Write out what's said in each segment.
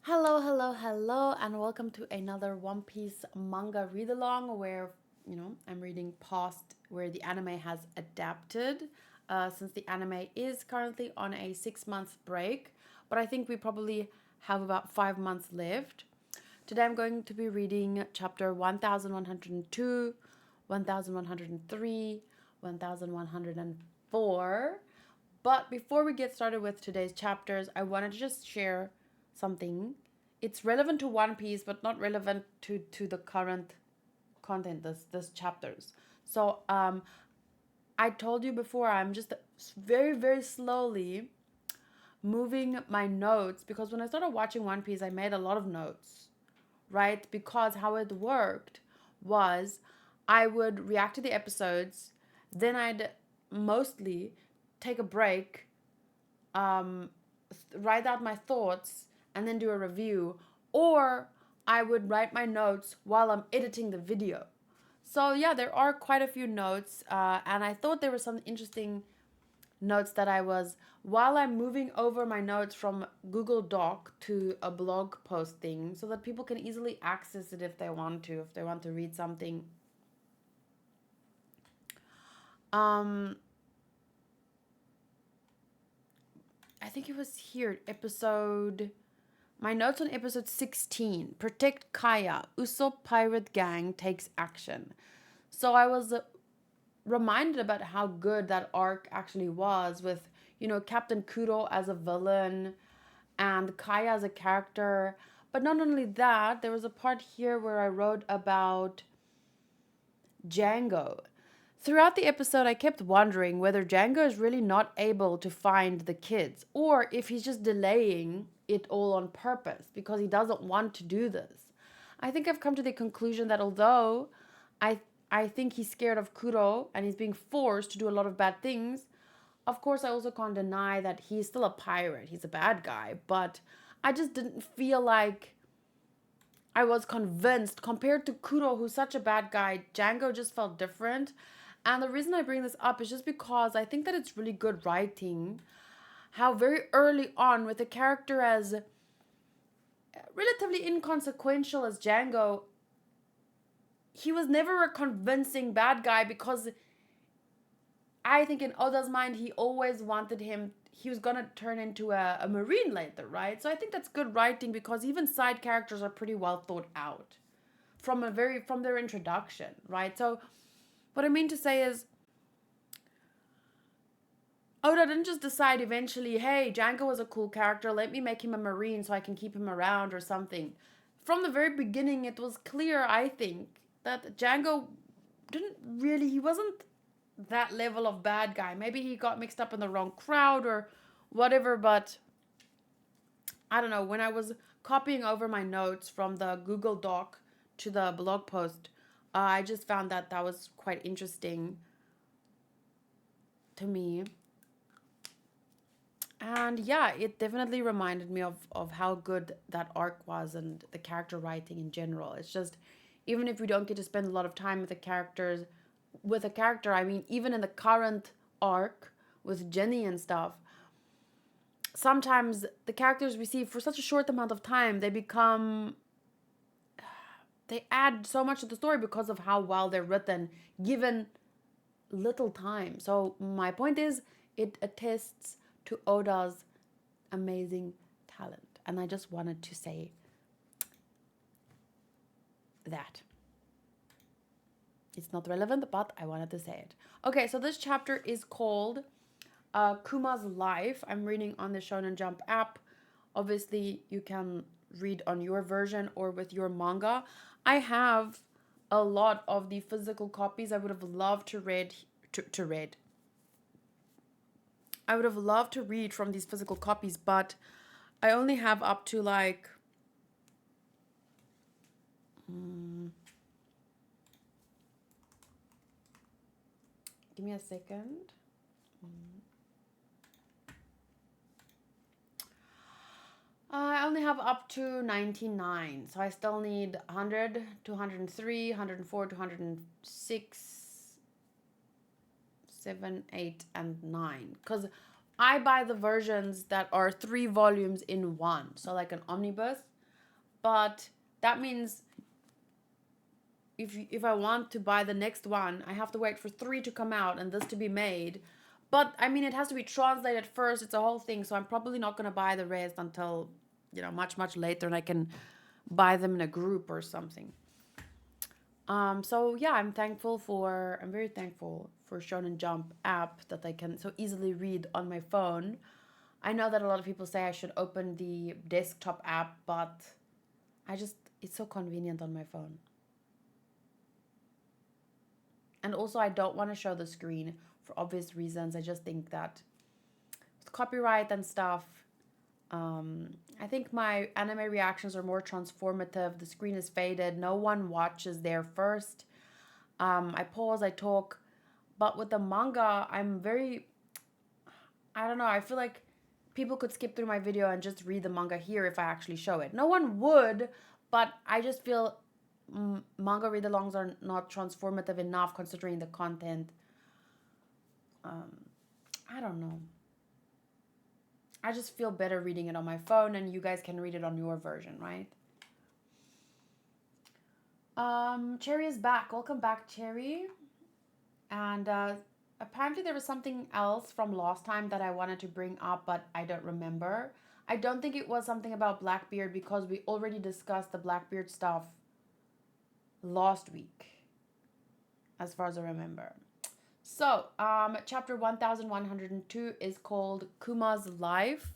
Hello, hello, hello, and welcome to another One Piece manga read along where, I'm reading past where the anime has adapted, since the anime is currently on a 6 month break, but I think we probably have about 5 months left. Today I'm going to be reading chapter 1102, 1103, 1104. But before we get started with today's chapters, I wanted to just share something. It's relevant to One Piece, but not relevant to the current content, this chapters. So I told you before, I'm just very, very slowly moving my notes because when I started watching One Piece, I made a lot of notes, right? Because how it worked was I would react to the episodes, then I'd mostly take a break, um, write out my thoughts, and then do a review, or I would write my notes while I'm editing the video. So yeah, there are quite a few notes, and I thought there were some interesting notes that I was while I'm moving over my notes from Google Doc to a blog post thing, so that people can easily access it if they want to read something. Um, I think it was here, episode. My notes on episode 16, Protect Kaya, Usopp Pirate Gang takes action. So I was reminded about how good that arc actually was with, Captain Kudo as a villain and Kaya as a character. But not only that, there was a part here where I wrote about Django. Throughout the episode, I kept wondering whether Django is really not able to find the kids or if he's just delaying it all on purpose because he doesn't want to do this. I think I've come to the conclusion that although I I think he's scared of Kuro and he's being forced to do a lot of bad things, of course I also can't deny that he's still a pirate. He's a bad guy, but I just didn't feel like I was convinced compared to Kuro, who's such a bad guy. Django just felt different. And the reason I bring this up is just because I think that it's really good writing. How very early on, with a character as relatively inconsequential as Django, he was never a convincing bad guy because I think in Oda's mind, he always wanted him, he was gonna turn into a marine later, right? So I think that's good writing because even side characters are pretty well thought out from their introduction, right? So what I mean to say is Oda didn't just decide eventually, hey, Django was a cool character, let me make him a marine so I can keep him around or something. From the very beginning, it was clear, I think, that Django he wasn't that level of bad guy. Maybe he got mixed up in the wrong crowd or whatever, but I don't know. When I was copying over my notes from the Google Doc to the blog post, I just found that that was quite interesting to me. And yeah, it definitely reminded me of how good that arc was and the character writing in general. It's just, even if we don't get to spend a lot of time with the characters, with a character, I mean, even in the current arc with Jenny and stuff, sometimes the characters we see for such a short amount of time, they add so much to the story because of how well they're written, given little time. So my point is, it attests to Oda's amazing talent. And I just wanted to say that. It's not relevant, but I wanted to say it. Okay, so this chapter is called Kuma's Life. I'm reading on the Shonen Jump app. Obviously, you can read on your version or with your manga. I have a lot of the physical copies. I would have loved to read to read. I would have loved to read from these physical copies, but I only have up to like give me a second. I only have up to 99, so I still need 100, 203, 104, 206, 7, 8, and 9. Because I buy the versions that are 3 volumes in one, so like an omnibus. But that means if I want to buy the next one, I have to wait for 3 to come out and this to be made. But I mean, it has to be translated first. It's a whole thing. So I'm probably not going to buy the rest until, much, much later, and I can buy them in a group or something. So yeah, I'm very thankful for Shonen Jump app that I can so easily read on my phone. I know that a lot of people say I should open the desktop app, but it's so convenient on my phone. And also, I don't want to show the screen for obvious reasons. I just think that with copyright and stuff, I think my anime reactions are more transformative. The screen is faded. No one watches there first. I pause, I talk. But with the manga, I don't know, I feel like people could skip through my video and just read the manga here if I actually show it. No one would, but I just feel manga read-alongs are not transformative enough considering the content. I don't know. I just feel better reading it on my phone, and you guys can read it on your version, right? Cherry is back. Welcome back, Cherry. And apparently there was something else from last time that I wanted to bring up, but I don't remember. I don't think it was something about Blackbeard because we already discussed the Blackbeard stuff last week, as far as I remember. So, chapter 1102 is called Kuma's Life.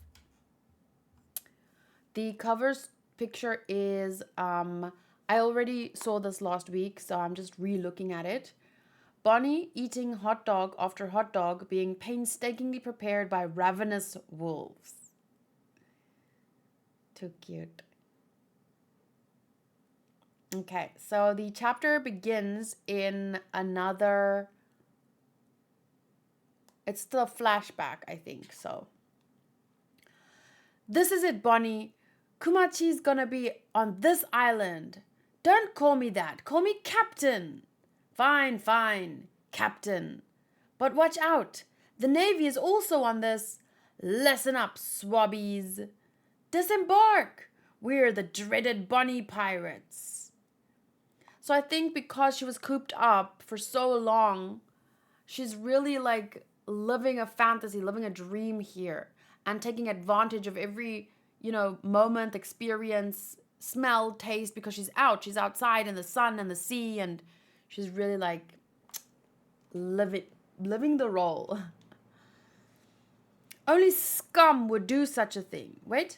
The cover's picture is, I already saw this last week, so I'm just re-looking at it. Bonnie eating hot dog after hot dog being painstakingly prepared by ravenous wolves. Too cute. Okay, so the chapter begins in another... It's still a flashback, I think, so. This is it, Bonnie. Kumachi's gonna be on this island. Don't call me that. Call me Captain. Fine, fine, Captain. But watch out. The Navy is also on this. Listen up, swabbies. Disembark. We're the dreaded Bonnie pirates. So I think because she was cooped up for so long, she's really like living a fantasy, living a dream here, and taking advantage of every, moment, experience, smell, taste, because she's outside in the sun and the sea, and she's really like living the role. Only scum would do such a thing. Wait,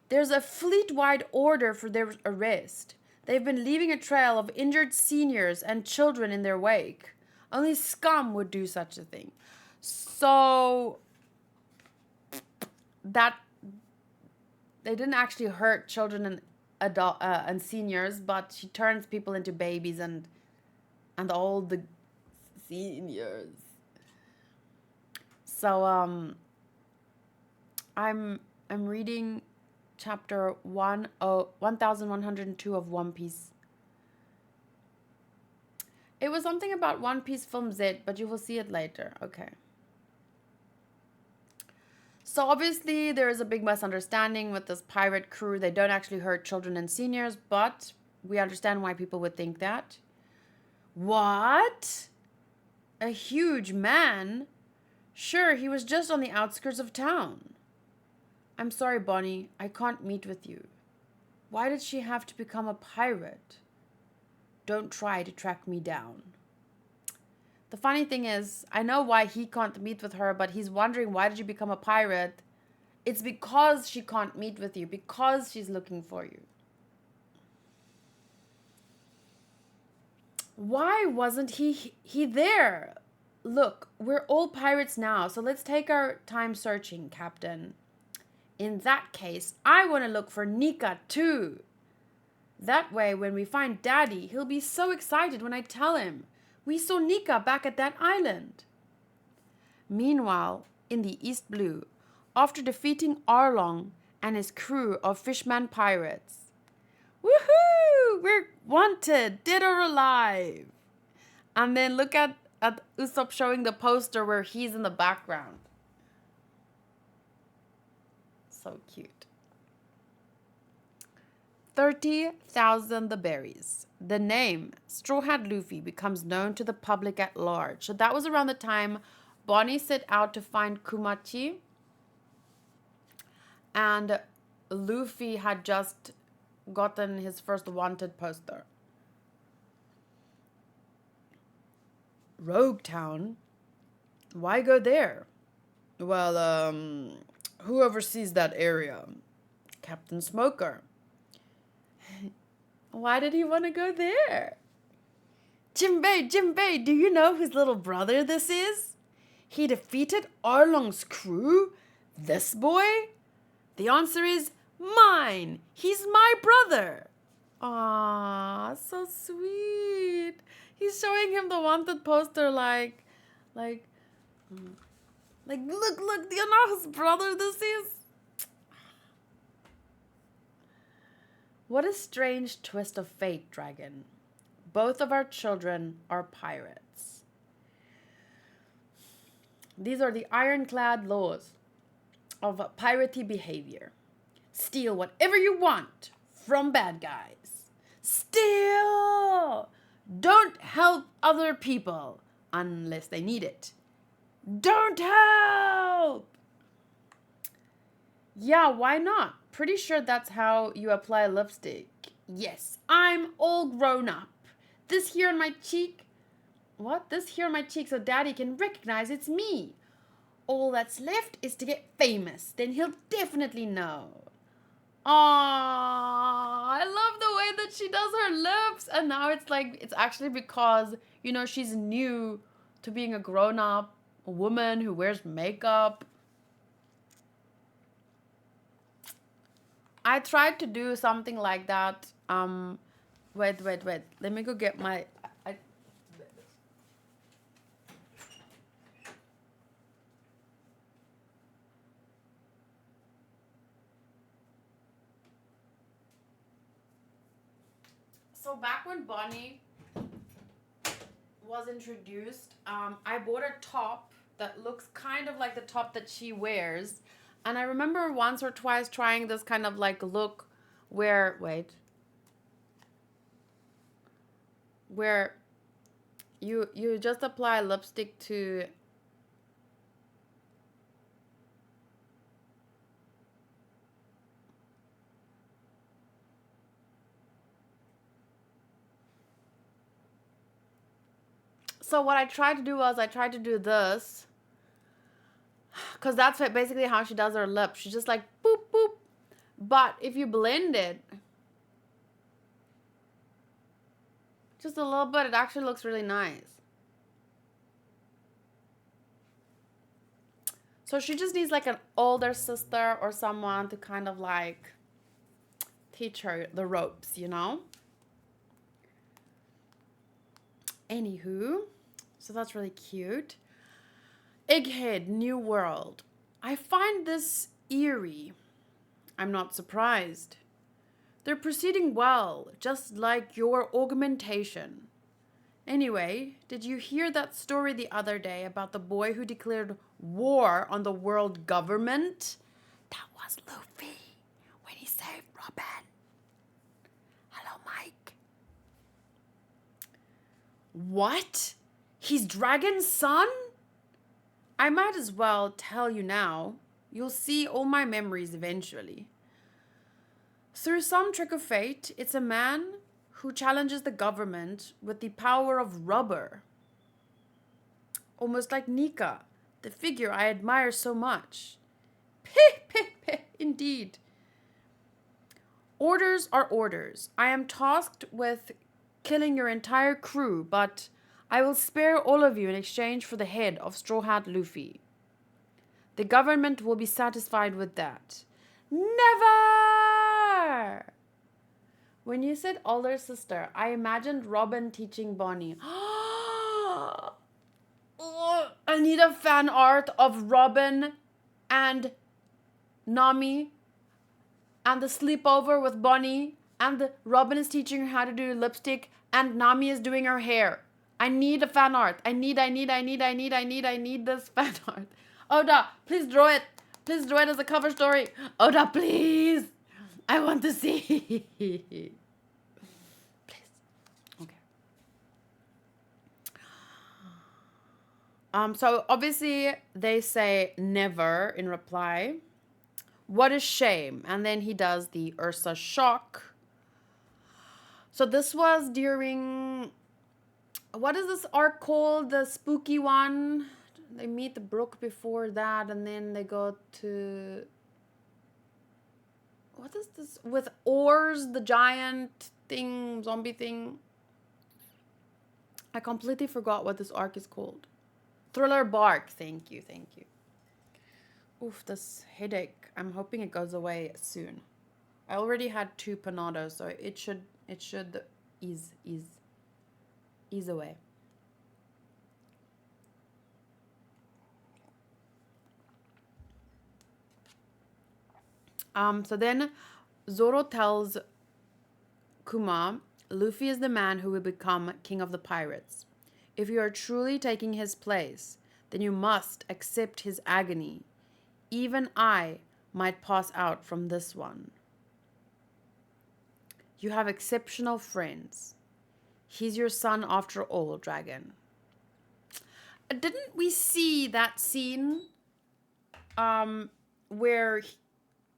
there's a fleet-wide order for their arrest. They've been leaving a trail of injured seniors and children in their wake. Only scum would do such a thing. So that they didn't actually hurt children and seniors, but she turns people into babies and all the seniors. So I'm reading chapter 1102 of One Piece. It was something about One Piece Film Z, but you will see it later. Okay. So obviously there is a big misunderstanding with this pirate crew. They don't actually hurt children and seniors, but we understand why people would think that. What? A huge man? Sure, he was just on the outskirts of town. I'm sorry, Bonnie. I can't meet with you. Why did she have to become a pirate? Don't try to track me down. The funny thing is, I know why he can't meet with her, but he's wondering, why did you become a pirate? It's because she can't meet with you, because she's looking for you. Why wasn't he there? Look, we're all pirates now, so let's take our time searching, Captain. In that case, I want to look for Nika too. That way, when we find Daddy, he'll be so excited when I tell him we saw Nika back at that island. Meanwhile, in the East Blue, after defeating Arlong and his crew of fishman pirates, woohoo! We're wanted, dead or alive. And then look at Usopp showing the poster where he's in the background. So cute. 30,000 the berries. The name Straw Hat Luffy becomes known to the public at large. So that was around the time Bonnie set out to find Kumachi, and Luffy had just gotten his first wanted poster. Rogue Town? Why go there? Well, who oversees that area? Captain Smoker. Why did he want to go there? Jinbei, do you know whose little brother this is? He defeated Arlong's crew? This boy? The answer is mine. He's my brother. Ah, so sweet. He's showing him the wanted poster like, look, do you know whose brother this is? What a strange twist of fate, Dragon. Both of our children are pirates. These are the ironclad laws of piratey behavior. Steal whatever you want from bad guys. Steal! Don't help other people unless they need it. Don't help! Yeah, why not? Pretty sure that's how you apply lipstick. Yes, I'm all grown up. This here on my cheek. What? This here on my cheek so Daddy can recognize it's me. All that's left is to get famous. Then he'll definitely know. Aww, I love the way that she does her lips. And now it's actually because, she's new to being a grown-up woman who wears makeup. I tried to do something like that. Wait. Let me go get my... So back when Bonnie was introduced, I bought a top that looks kind of like the top that she wears. And I remember once or twice trying this kind of look where you just apply lipstick to... So what I tried to do was I tried to do this. Because that's basically how she does her lips. She's just like, boop, boop. But if you blend it just a little bit, it actually looks really nice. So she just needs an older sister or someone to kind of teach her the ropes, Anywho, so that's really cute. Egghead, New World. I find this eerie. I'm not surprised. They're proceeding well, just like your augmentation. Anyway, did you hear that story the other day about the boy who declared war on the world government? That was Luffy when he saved Robin. Hello, Mike. What? He's Dragon's son? I might as well tell you now. You'll see all my memories eventually. Through some trick of fate, it's a man who challenges the government with the power of rubber. Almost like Nika, the figure I admire so much. Indeed. Orders are orders. I am tasked with killing your entire crew, but I will spare all of you in exchange for the head of Straw Hat Luffy. The government will be satisfied with that. Never! When you said older sister, I imagined Robin teaching Bonnie. I need a fan art of Robin and Nami and the sleepover with Bonnie, and Robin is teaching her how to do lipstick and Nami is doing her hair. I need a fan art. I need this fan art. Oda, please draw it. Please draw it as a cover story. Oda, please. I want to see. Please. Okay. So obviously they say never in reply. What a shame. And then he does the Ursa shock. So this was during, what is this arc called? The spooky one. They meet the brook before that, and then they go to, what is this with oars, the giant thing, zombie thing. I completely forgot what this arc is called. Thriller Bark. Thank you. Oof, this headache. I'm hoping it goes away soon. I already had 2 Panados, so it should ease away. So then Zoro tells Kuma, Luffy is the man who will become king of the pirates. If you are truly taking his place, then you must accept his agony. Even I might pass out from this one. You have exceptional friends. He's your son after all, Dragon. Didn't we see that scene where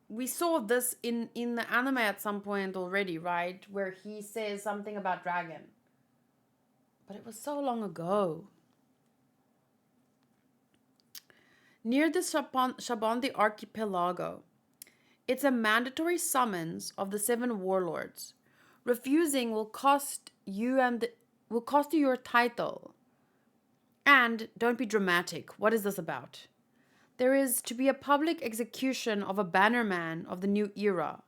we saw this in the anime at some point already, right? Where he says something about Dragon. But it was so long ago. Near the Shabandi archipelago, it's a mandatory summons of the 7 warlords. Refusing will cost you your title. And don't be dramatic. What is this about? There is to be a public execution of a bannerman of the new era.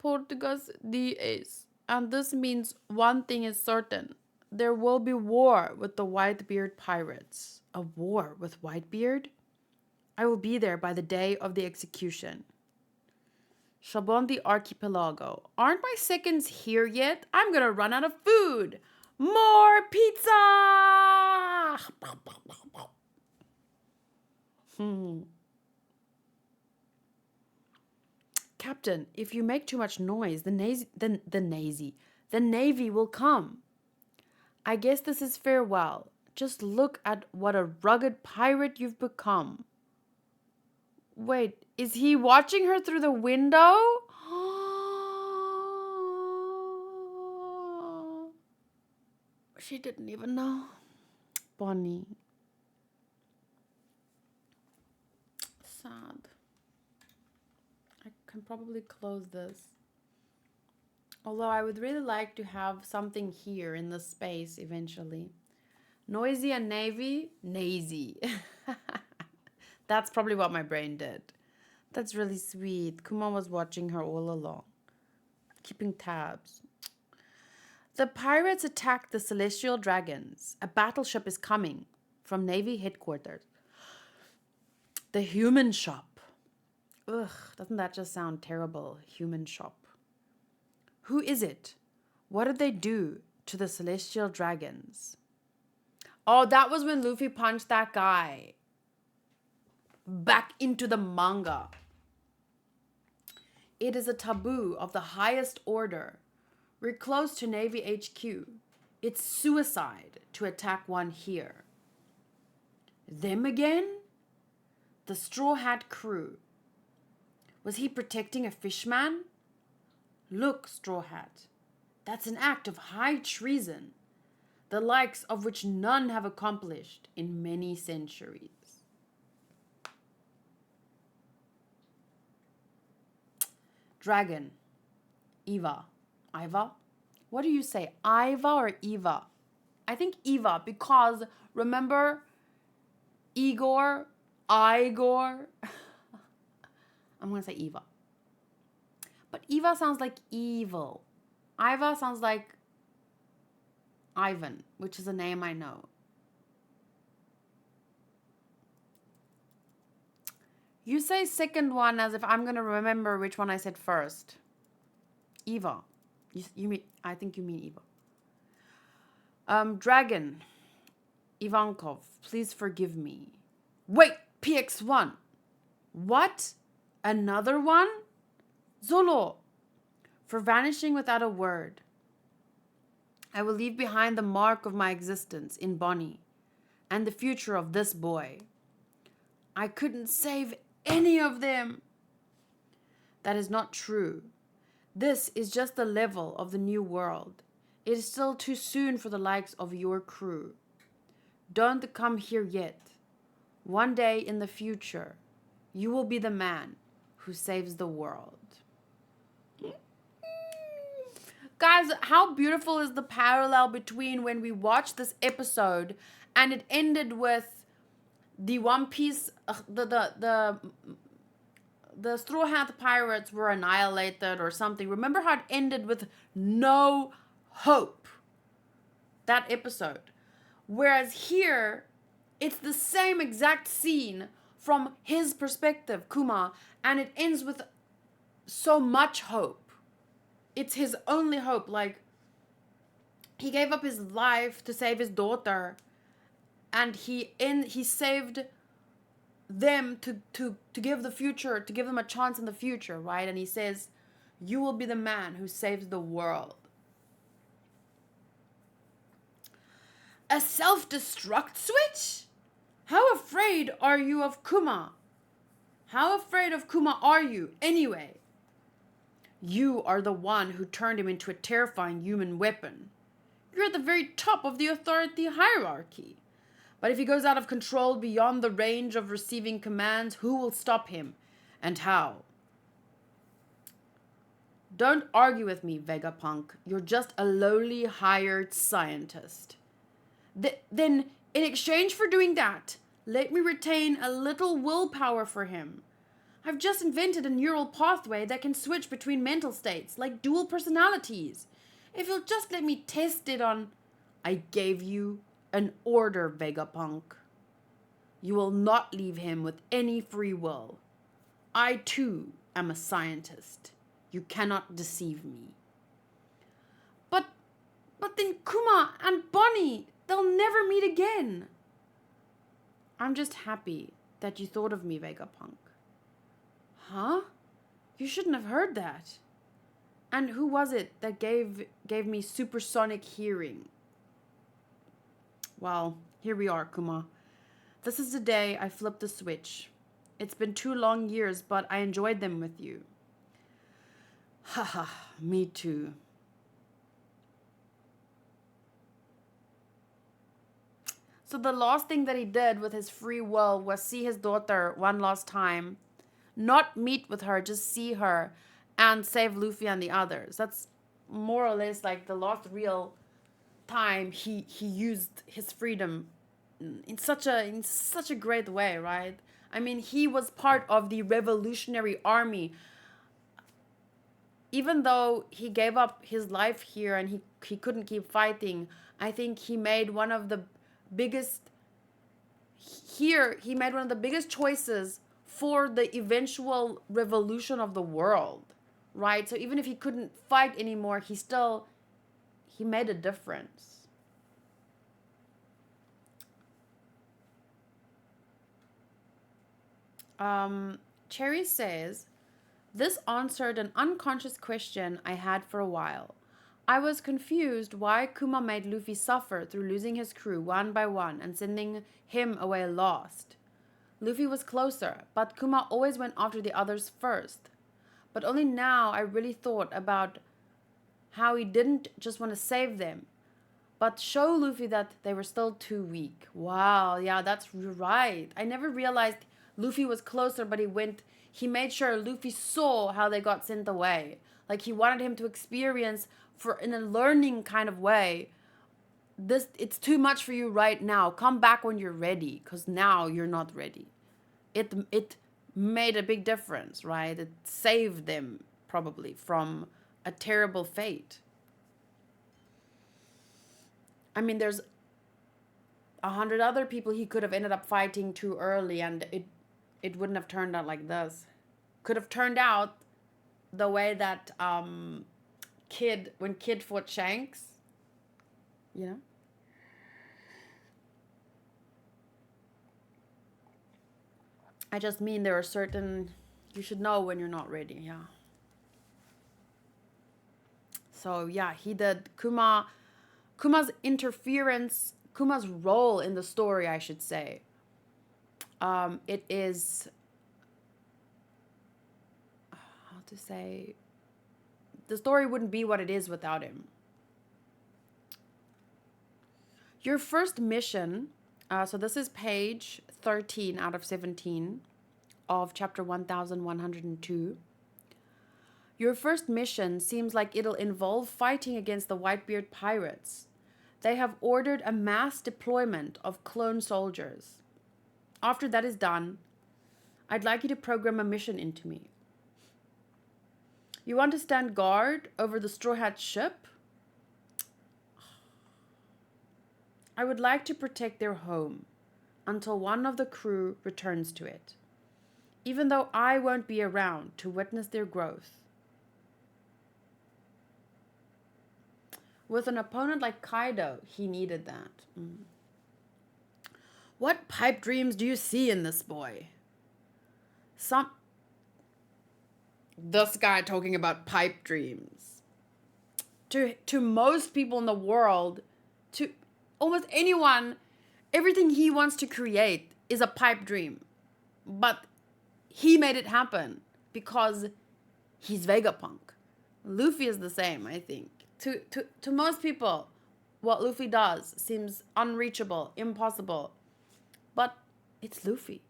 Portugas dies. And this means one thing is certain. There will be war with the Whitebeard pirates. A war with Whitebeard? I will be there by the day of the execution. Shabondi Archipelago. Aren't my seconds here yet? I'm gonna run out of food. More pizza! Captain, if you make too much noise, the Navy will come. I guess this is farewell. Just look at what a rugged pirate you've become. Wait, is he watching her through the window? She didn't even know. Bonnie. Sad. I can probably close this. Although I would really like to have something here in the space eventually. Noisy and Navy? Nazy. That's probably what my brain did. That's really sweet. Kuma was watching her all along. Keeping tabs. The pirates attacked the celestial dragons. A battleship is coming from Navy headquarters. The human shop. Ugh, doesn't that just sound terrible? Human shop. Who is it? What did they do to the celestial dragons? Oh, that was when Luffy punched that guy. Back into the manga. It is a taboo of the highest order. We're close to Navy HQ. It's suicide to attack one here. Them again? The Straw Hat crew. Was he protecting a fishman? Look, Straw Hat. That's an act of high treason, the likes of which none have accomplished in many centuries. Dragon. Iva. What do you say? Iva or Eva? I think Eva because remember Igor? I'm going to say Eva. But Eva sounds like evil. Iva sounds like Ivan, which is a name I know. You say second one as if I'm going to remember which one I said first. Eva. You mean, I think you mean Eva. Dragon. Ivankov, please forgive me. Wait, PX1. What? Another one? Zolo, for vanishing without a word. I will leave behind the mark of my existence in Bonnie and the future of this boy. I couldn't save any of them. That is not true. This is just the level of the new world. It is still too soon for the likes of your crew. Don't come here yet. One day in the future, you will be the man who saves the world. Guys, how beautiful is the parallel between when we watched this episode and it ended with the One Piece, the Straw Hat Pirates were annihilated or something. Remember how it ended with no hope? That episode. Whereas here, it's the same exact scene from his perspective, Kuma, and it ends with so much hope. It's his only hope. Like, he gave up his life to save his daughter, and he saved them to give the future, to give them a chance in the future, right? And he says, you will be the man who saves the world. A self-destruct switch? How afraid are you of Kuma? How afraid of Kuma are you, anyway? You are the one who turned him into a terrifying human weapon. You're at the very top of the authority hierarchy. But if he goes out of control beyond the range of receiving commands, who will stop him? And how? Don't argue with me, Vegapunk. You're just a lowly hired scientist. Then, in exchange for doing that, let me retain a little willpower for him. I've just invented a neural pathway that can switch between mental states, like dual personalities. If you'll just let me test it on... I gave you an order, Vegapunk. You will not leave him with any free will. I, too, am a scientist. You cannot deceive me. But then Kuma and Bonnie, they'll never meet again. I'm just happy that you thought of me, Vegapunk. Huh? You shouldn't have heard that. And who was it that gave me supersonic hearing? Well, here we are, Kuma. This is the day I flipped the switch. It's been 2 long years, but I enjoyed them with you. Haha, me too. So the last thing that he did with his free will was see his daughter one last time. Not meet with her, just see her and save Luffy and the others. That's more or less like the last real time he used his freedom in such a great way, right? I mean, he was part of the revolutionary army. Even though he gave up his life here and he couldn't keep fighting, I think he made one of the biggest choices for the eventual revolution of the world, right? So even if he couldn't fight anymore, he made a difference. Cherry says, this answered an unconscious question I had for a while. I was confused why Kuma made Luffy suffer through losing his crew one by one and sending him away lost. Luffy was closer, but Kuma always went after the others first. But only now I really thought about how he didn't just want to save them, but show Luffy that they were still too weak. Wow, yeah, that's right. I never realized Luffy was closer, but he made sure Luffy saw how they got sent away. Like, he wanted him to experience in a learning kind of way. It's too much for you right now. Come back when you're ready, because now you're not ready. It made a big difference, right? It saved them probably from a terrible fate. I mean, there's 100 other people he could have ended up fighting too early, and it wouldn't have turned out like this. Could have turned out the way that when Kid fought Shanks, you know? I just mean there are certain, you should know when you're not ready. Yeah. So yeah, he did Kuma's interference, Kuma's role in the story, I should say. It is, how to say, the story wouldn't be what it is without him. Your first mission, so this is page 13 out of 17 of chapter 1102. Your first mission seems like it'll involve fighting against the Whitebeard pirates. They have ordered a mass deployment of clone soldiers. After that is done, I'd like you to program a mission into me. You want to stand guard over the Straw Hat ship? I would like to protect their home until one of the crew returns to it, even though I won't be around to witness their growth. With an opponent like Kaido, he needed that. What pipe dreams do you see in this boy? This guy talking about pipe dreams. To most people in the world, to almost anyone, everything he wants to create is a pipe dream. But he made it happen because he's Vegapunk. Luffy is the same, I think. To most people, what Luffy does seems unreachable, impossible. But it's Luffy.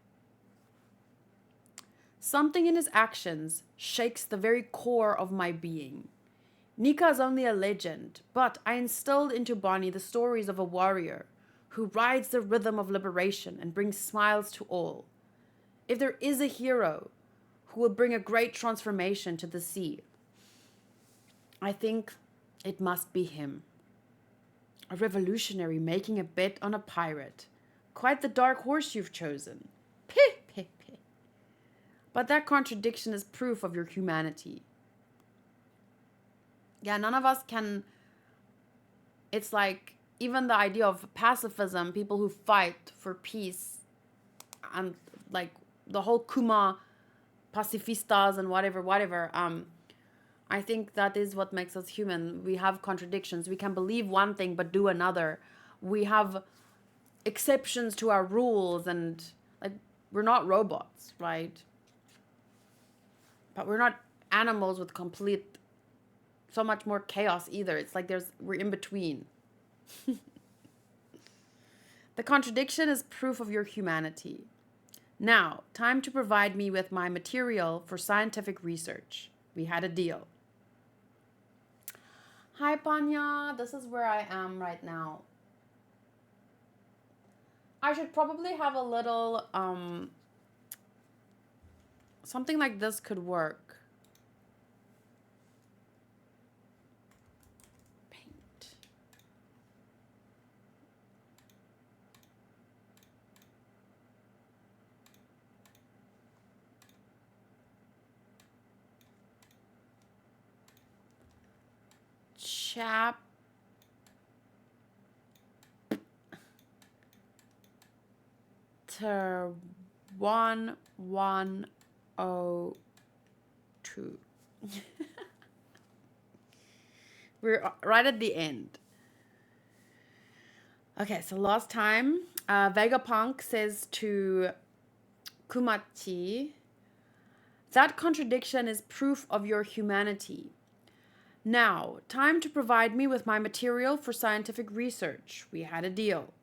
Something in his actions shakes the very core of my being. Nika is only a legend, but I instilled into Bonnie the stories of a warrior who rides the rhythm of liberation and brings smiles to all. If there is a hero who will bring a great transformation to the sea, I think it must be him. A revolutionary making a bet on a pirate. Quite the dark horse you've chosen. Peh, peh, peh. But that contradiction is proof of your humanity. Yeah, none of us can... It's like, even the idea of pacifism, people who fight for peace, and like the whole Kuma pacifistas and whatever, I think that is what makes us human. We have contradictions. We can believe one thing but do another. We have exceptions to our rules, and like, we're not robots, right? But we're not animals with complete, so much more chaos either. It's like we're in between. The contradiction is proof of your humanity. Now, time to provide me with my material for scientific research. We had a deal. Hi, Panya. This is where I am right now. I should probably have a little, something like this could work. Paint. Chapter 1102. We're right at the end. Okay, so last time, Vegapunk says to Kumachi, that contradiction is proof of your humanity. Now, time to provide me with my material for scientific research. We had a deal.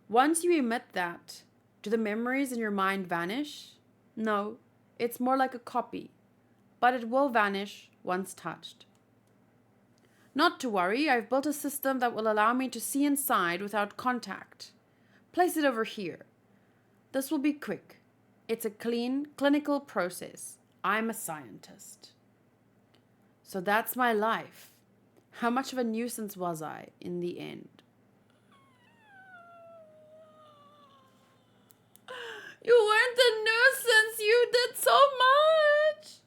Once you emit that, do the memories in your mind vanish? No, it's more like a copy, but it will vanish once touched. Not to worry, I've built a system that will allow me to see inside without contact. Place it over here. This will be quick. It's a clean, clinical process. I'm a scientist. So that's my life. How much of a nuisance was I in the end? You weren't a nuisance. You did so much.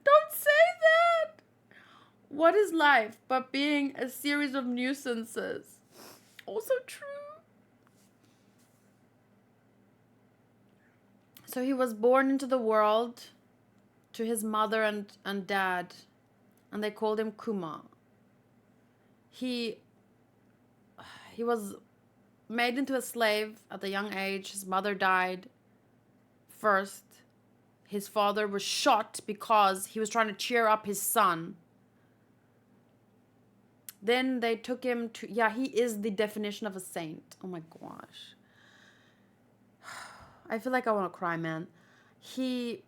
Don't say that. What is life but being a series of nuisances? Also true. So he was born into the world to his mother and dad, and they called him Kuma. He was made into a slave at a young age. His mother died first. His father was shot because he was trying to cheer up his son. Then they took him to... Yeah, he is the definition of a saint. Oh my gosh. I feel like I want to cry, man. He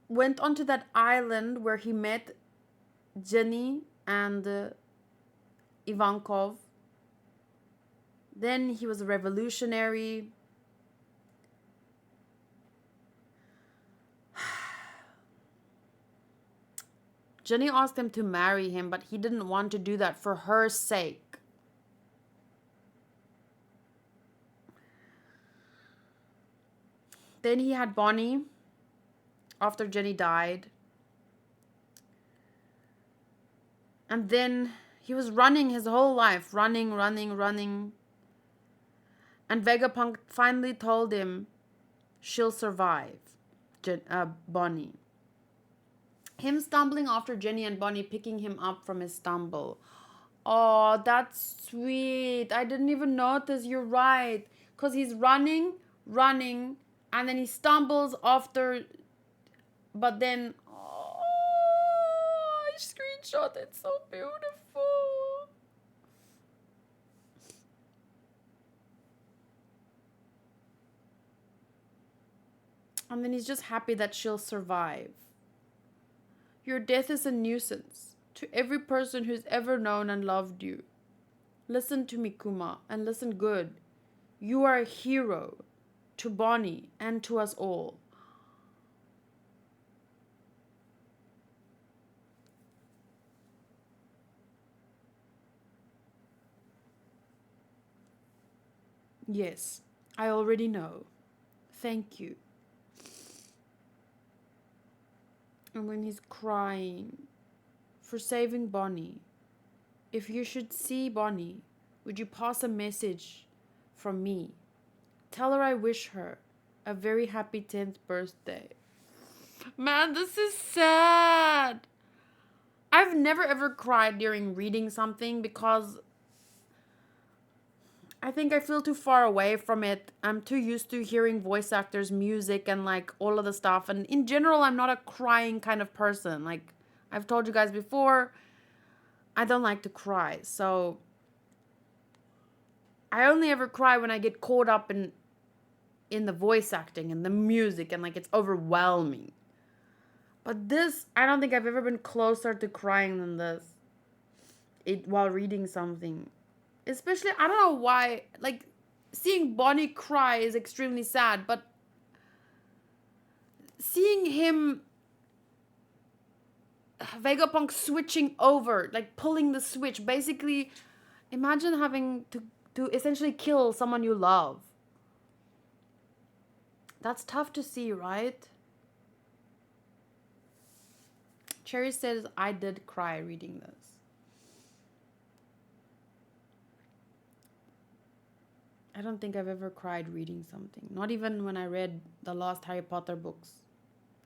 went onto that island where he met Jenny and Ivankov. Then he was a revolutionary. Jenny asked him to marry him, but he didn't want to do that for her sake. Then he had Bonnie after Jenny died. And then he was running his whole life, running. And Vegapunk finally told him she'll survive, Bonnie. Him stumbling after Jenny and Bonnie picking him up from his stumble. Oh, that's sweet. I didn't even notice. You're right. Because he's running, and then he stumbles after. But then, oh, I screenshot it. So beautiful. And then he's just happy that she'll survive. Your death is a nuisance to every person who's ever known and loved you. Listen to me, Kuma, and listen good. You are a hero to Bonnie and to us all. Yes, I already know. Thank you. And when he's crying for saving Bonnie, if you should see Bonnie, would you pass a message from me? Tell her I wish her a very happy 10th birthday. Man, this is sad. I've never ever cried during reading something because I think I feel too far away from it. I'm too used to hearing voice actors, music, and like all of the stuff. And in general, I'm not a crying kind of person. Like I've told you guys before, I don't like to cry. So I only ever cry when I get caught up in the voice acting and the music and like it's overwhelming. But this, I don't think I've ever been closer to crying than this. While reading something. Especially, I don't know why, like, seeing Bonnie cry is extremely sad, but seeing him, Vegapunk switching over, like pulling the switch, basically, imagine having to essentially kill someone you love. That's tough to see, right? Cherry says, I did cry reading this. I don't think I've ever cried reading something. Not even when I read the last Harry Potter books.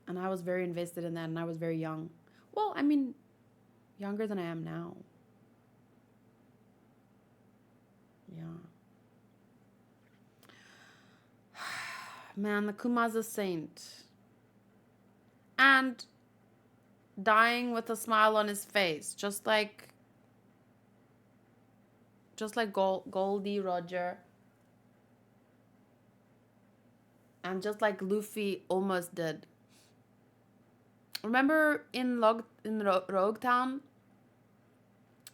And I was very invested in that and I was very young. Well, I mean, younger than I am now. Yeah. Man, the Kuma's a saint. And dying with a smile on his face. Just like Goldie Roger. And just like Luffy almost did. Remember in Rogue Town?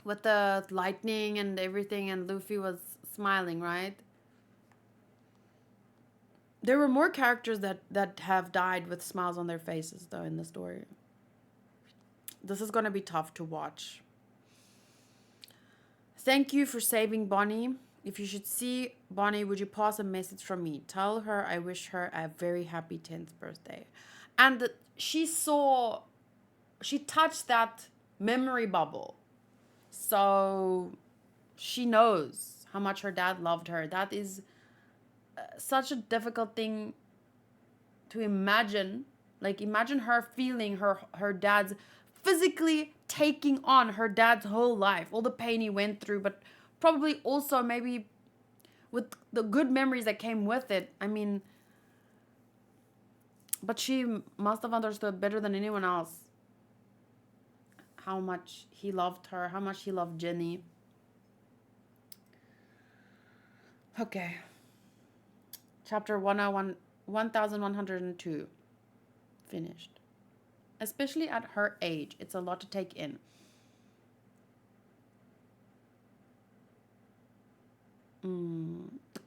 With the lightning and everything and Luffy was smiling, right? There were more characters that have died with smiles on their faces, though, in the story. This is going to be tough to watch. Thank you for saving Bonnie. If you should see Bonnie, would you pass a message from me? Tell her I wish her a very happy 10th birthday. And she touched that memory bubble. So she knows how much her dad loved her. That is such a difficult thing to imagine. Like, imagine her feeling her dad's physically taking on her dad's whole life, all the pain he went through, but probably also maybe with the good memories that came with it. I mean, but she must have understood better than anyone else how much he loved her, how much he loved Jenny. Okay. Chapter 101, 1102. Finished. Especially at her age, it's a lot to take in.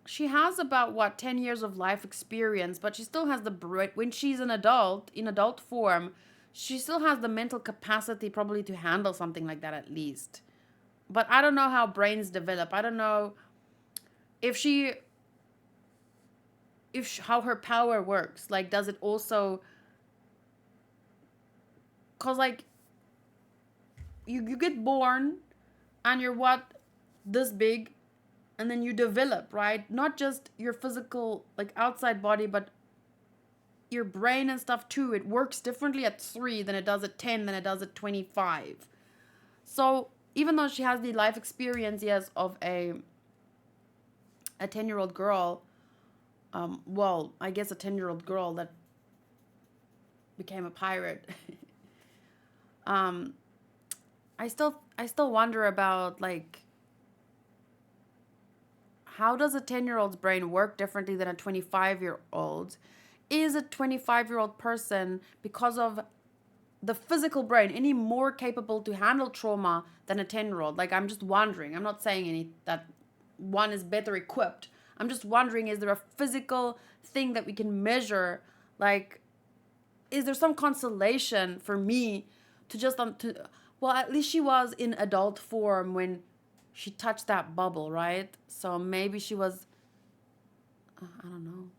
She has about 10 years of life experience, but she still has when she's an adult, in adult form, she still has the mental capacity probably to handle something like that at least. But I don't know how brains develop. I don't know if how her power works. Like, does it also, cause like you get born and you're this big, and then you develop, right? Not just your physical, like, outside body, but your brain and stuff too. It works differently at 3 than it does at 10 than it does at 25. So even though she has the life experience, yes, of a 10-year-old girl, I guess a 10-year-old girl that became a pirate. I still wonder about, like, how does a 10-year-old's brain work differently than a 25-year-old? Is a 25-year-old person, because of the physical brain, any more capable to handle trauma than a 10-year-old? Like, I'm just wondering. I'm not saying that one is better equipped. I'm just wondering, is there a physical thing that we can measure? Like, is there some consolation for me to just well, at least she was in adult form when she touched that bubble, right? So maybe she was, I don't know.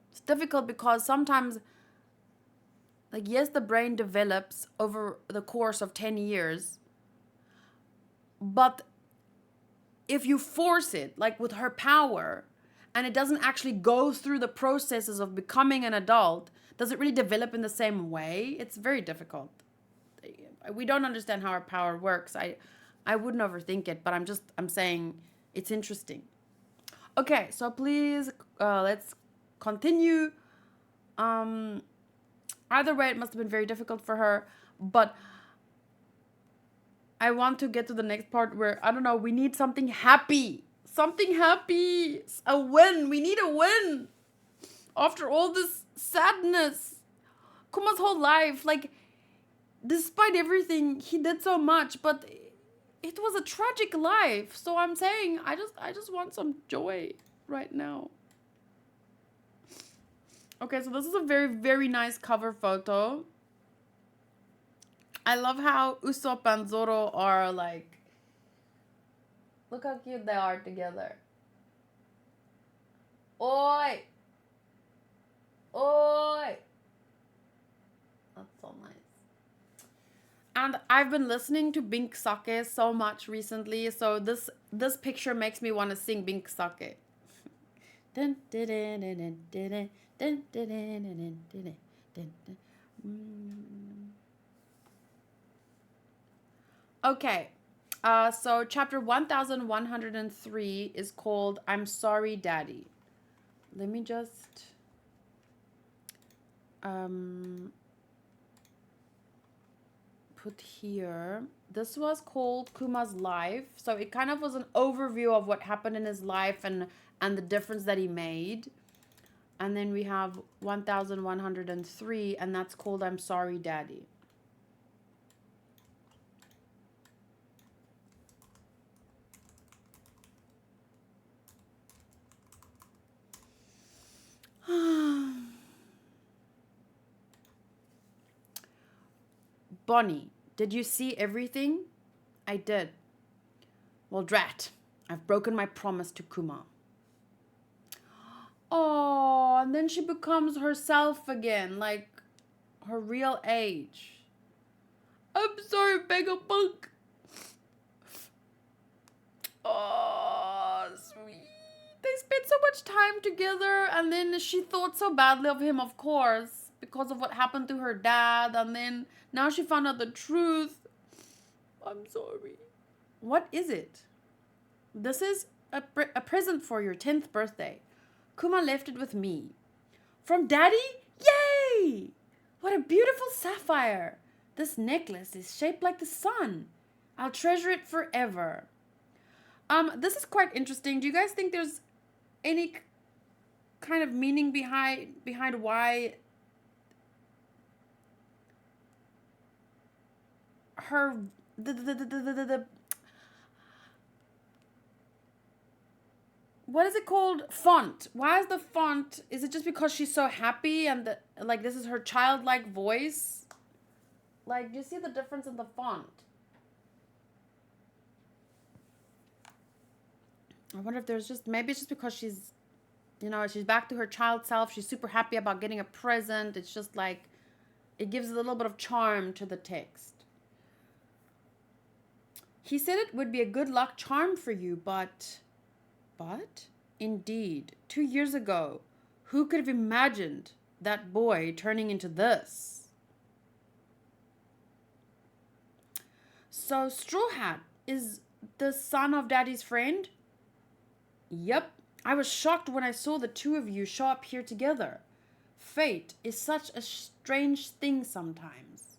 It's difficult because sometimes, like, yes, the brain develops over the course of 10 years, but if you force it, like with her power, and it doesn't actually go through the processes of becoming an adult, does it really develop in the same way? It's very difficult. We don't understand how our power works. I wouldn't overthink it, but I'm saying it's interesting. Okay, so please, let's continue. Either way, it must have been very difficult for her, but I want to get to the next part where, I don't know, we need something happy. Something happy. A win. We need a win. After all this sadness. Kuma's whole life, like, despite everything, he did so much, but it was a tragic life. So I'm saying, I just want some joy right now. Okay, so this is a very, very nice cover photo. I love how Usopp and Zoro are, like, look how cute they are together. Oi! Oi! That's so nice. And I've been listening to Bink Sake so much recently, so this picture makes me want to sing Bink Sake. Okay, so chapter 1103 is called I'm Sorry, Daddy. Let me just put here. This was called Kuma's life. So it kind of was an overview of what happened in his life and the difference that he made. And then we have 1103, and that's called I'm Sorry, Daddy. Bonnie, did you see everything? I did. Well, drat. I've broken my promise to Kuma. Oh, and then she becomes herself again, like her real age. I'm sorry, Vegapunk. Oh, Oh, sweet. They spent so much time together, and then she thought so badly of him, of course, because of what happened to her dad, and then now she found out the truth. I'm sorry. What is it? This is a present for your 10th birthday. Kuma left it with me. From Daddy? Yay! What a beautiful sapphire. This necklace is shaped like the sun. I'll treasure it forever. This is quite interesting. Do you guys think there's any kind of meaning behind why her the what is it called? Font. Why is the font? Is it just because she's so happy and like this is her childlike voice? Like, do you see the difference in the font? I wonder if there's just, maybe it's just because she's, she's back to her child self. She's super happy about getting a present. It's just like, it gives a little bit of charm to the text. He said it would be a good luck charm for you, but, indeed, 2 years ago, who could have imagined that boy turning into this? So, Straw Hat is the son of Daddy's friend? Yep, I was shocked when I saw the two of you show up here together. Fate is such a strange thing sometimes.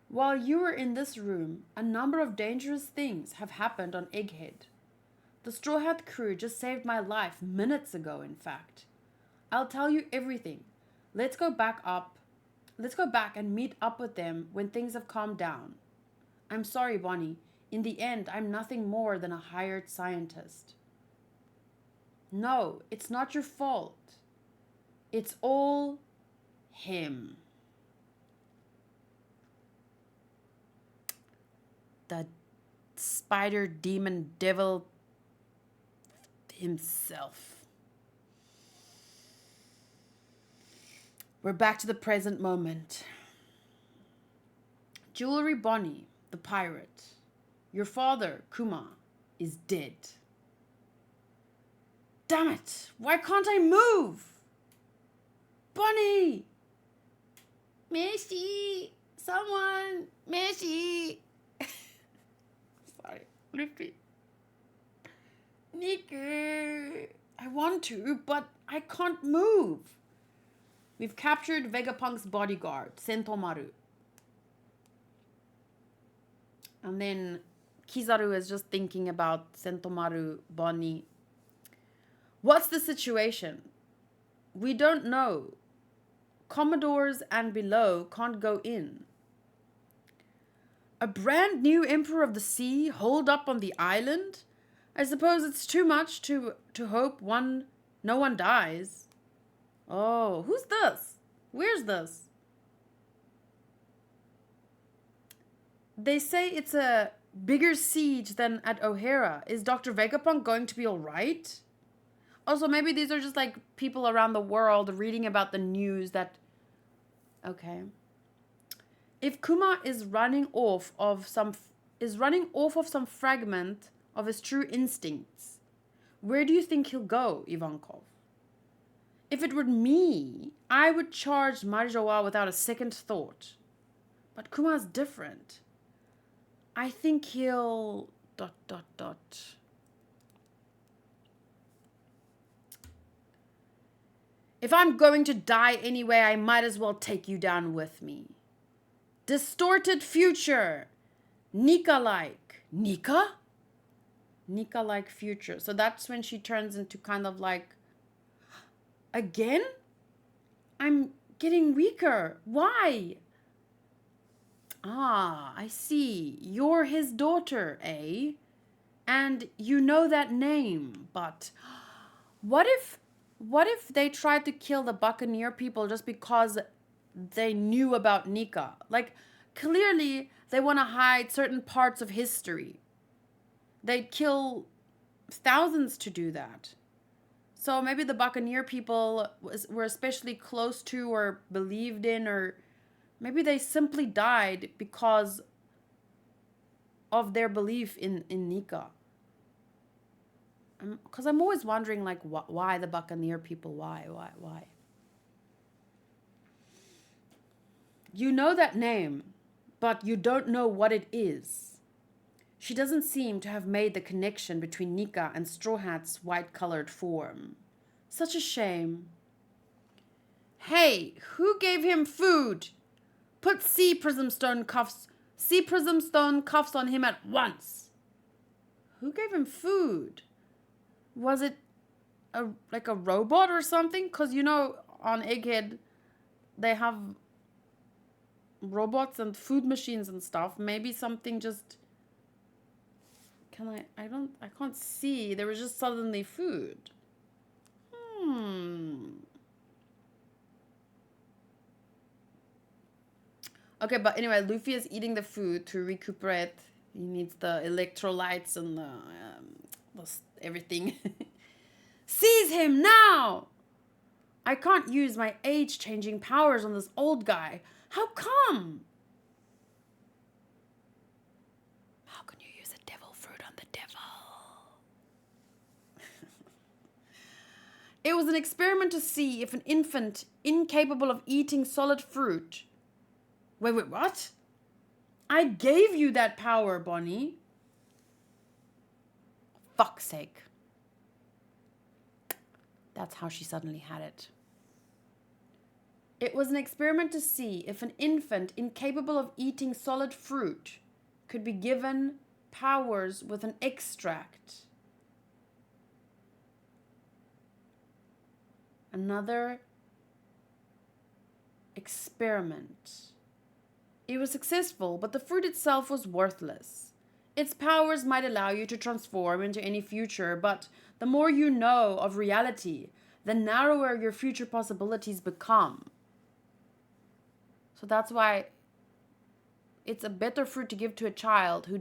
While you were in this room, a number of dangerous things have happened on Egghead. The Straw Hat crew just saved my life minutes ago, in fact. I'll tell you everything. Let's go back and meet up with them when things have calmed down. I'm sorry, Bonnie. In the end, I'm nothing more than a hired scientist. No, it's not your fault. It's all him. The spider demon devil himself. We're back to the present moment. Jewelry Bonnie, the pirate. Your father, Kuma, is dead. Damn it! Why can't I move? Bonnie! Messi! Someone! Messi! Sorry, repeat. Niku! I want to, but I can't move. We've captured Vegapunk's bodyguard, Sentomaru. And then Kizaru is just thinking about Sentomaru, Bonnie. What's the situation? We don't know. Commodores and below can't go in. A brand new Emperor of the Sea holed up on the island? I suppose it's too much to hope no one dies. Oh, who's this? Where's this? They say it's a bigger siege than at O'Hara. Is Dr. Vegapunk going to be all right? Also, maybe these are just like people around the world reading about the news that... Okay. If Kuma is running off of some fragment of his true instincts, where do you think he'll go, Ivankov? If it were me, I would charge Marijoa without a second thought. But Kuma's different. I think he'll... ... If I'm going to die anyway, I might as well take you down with me. Distorted future. Nika-like. Nika? Nika-like future. So that's when she turns into kind of like... Again? I'm getting weaker. Why? Ah, I see. You're his daughter, eh? And you know that name, but... What if they tried to kill the Buccaneer people just because they knew about Nika? Like, clearly they want to hide certain parts of history. They'd kill thousands to do that. So maybe the Buccaneer people were especially close to or believed in, or maybe they simply died because of their belief in Nika. Because I'm always wondering, like, why the Buccaneer people? Why? You know that name, but you don't know what it is. She doesn't seem to have made the connection between Nika and Straw Hat's white-colored form. Such a shame. Hey, who gave him food? Put sea prism stone cuffs on him at once. Who gave him food? Was it like a robot or something? Because, on Egghead, they have robots and food machines and stuff. Maybe something just... I can't see. There was just suddenly food. Okay, but anyway, Luffy is eating the food to recuperate. He needs the electrolytes and the everything. Seize him now! I can't use my age-changing powers on this old guy. How come? How can you use a devil fruit on the devil? It was an experiment to see if an infant incapable of eating solid fruit... Wait, what? I gave you that power, Bonnie. Fuck's sake. That's how she suddenly had it. It was an experiment to see if an infant incapable of eating solid fruit could be given powers with an extract. Another experiment. It was successful, but the fruit itself was worthless. Its powers might allow you to transform into any future, but the more you know of reality, the narrower your future possibilities become. So that's why it's a better fruit to give to a child who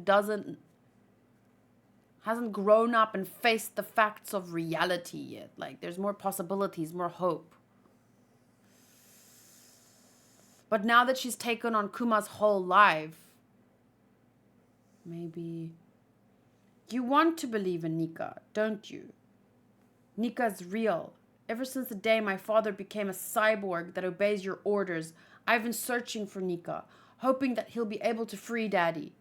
hasn't grown up and faced the facts of reality yet. Like, there's more possibilities, more hope. But now that she's taken on Kuma's whole life, maybe... You want to believe in Nika, don't you? Nika's real. Ever since the day my father became a cyborg that obeys your orders, I've been searching for Nika, hoping that he'll be able to free Daddy.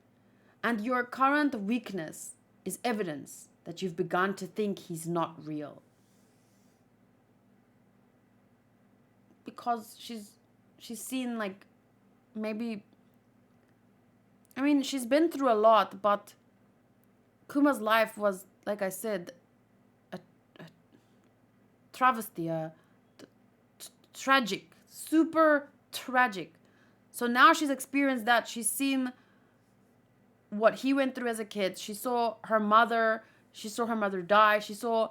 And your current weakness is evidence that you've begun to think he's not real. Because she's seen, like, maybe... I mean, she's been through a lot, but Kuma's life was, like I said, a travesty, tragic, super tragic. So now she's experienced that. She's seen what he went through as a kid. She saw her mother die. She saw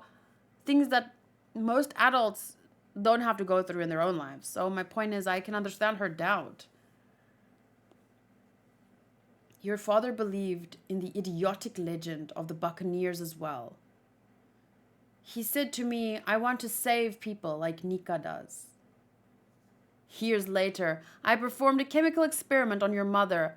things that most adults don't have to go through in their own lives. So my point is, I can understand her doubt. Your father believed in the idiotic legend of the Buccaneers as well. He said to me, I want to save people like Nika does. Years later, I performed a chemical experiment on your mother,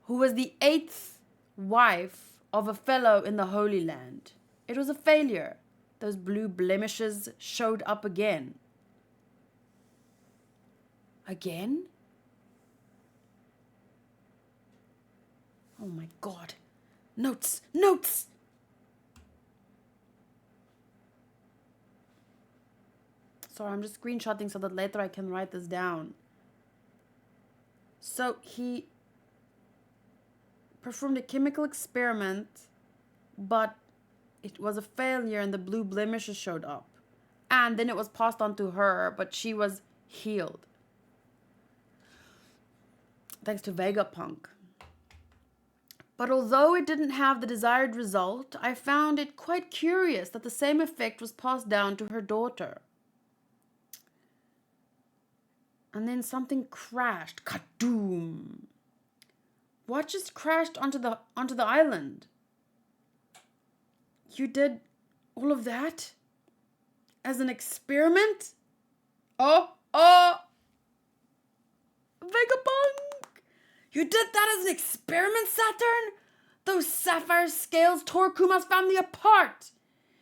who was the 8th wife of a fellow in the Holy Land. It was a failure. Those blue blemishes showed up again. Again? Oh my God. Notes! Sorry, I'm just screenshotting so that later I can write this down. So he performed a chemical experiment, but it was a failure and the blue blemishes showed up. And then it was passed on to her, but she was healed. Thanks to Vegapunk. But although it didn't have the desired result, I found it quite curious that the same effect was passed down to her daughter. And then something crashed. Kadoom! What just crashed onto the island? You did all of that? As an experiment? Oh! Vegapunk! You did that as an experiment, Saturn? Those sapphire scales tore Kuma's family apart.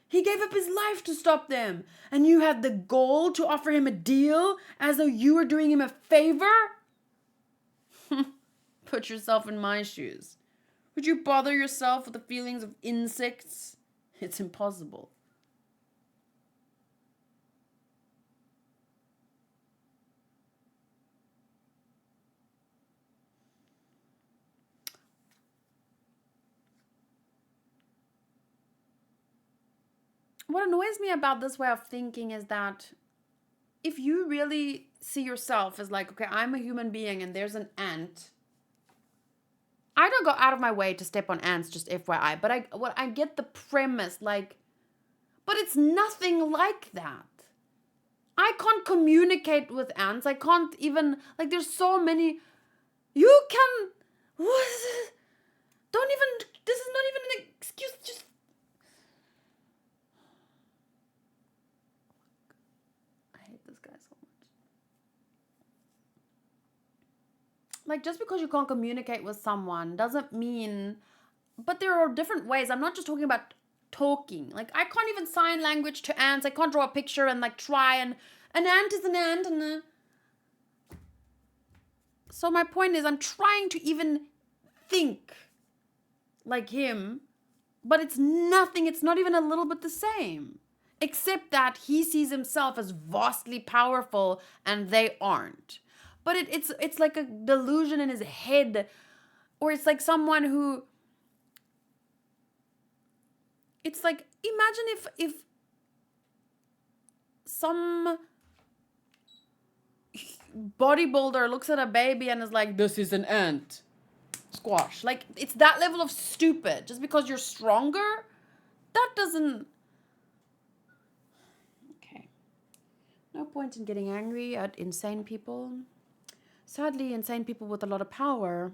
He gave up his life to stop them. And you had the gall to offer him a deal as though you were doing him a favor? Put yourself in my shoes. Would you bother yourself with the feelings of insects? It's impossible. What annoys me about this way of thinking is that if you really see yourself as like, okay, I'm a human being and there's an ant, I don't go out of my way to step on ants, just FYI, but I get the premise, like, but it's nothing like that. I can't communicate with ants. I can't even, like, there's so many, you can, don't even, this is not even an excuse, just, I hate this guy so much. Like, just because you can't communicate with someone doesn't mean, but there are different ways. I'm not just talking about talking. Like, I can't even sign language to ants. I can't draw a picture and like try, and an ant is an ant, and so my point is I'm trying to even think like him, but it's nothing. It's not even a little bit the same, except that he sees himself as vastly powerful and they aren't. But it's like a delusion in his head, or it's like someone who, it's like, imagine if some bodybuilder looks at a baby and is like, this is an ant. Squash. Like, it's that level of stupid. Just because you're stronger, that doesn't... Okay. No point in getting angry at insane people. Sadly, insane people with a lot of power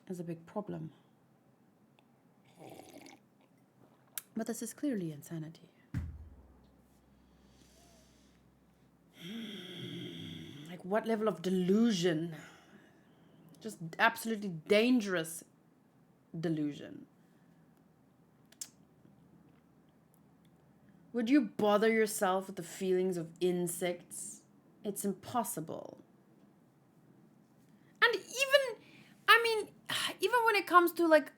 is a big problem. But this is clearly insanity. Like, what level of delusion? Just absolutely dangerous delusion. Would you bother yourself with the feelings of insects? It's impossible. And even when it comes to like,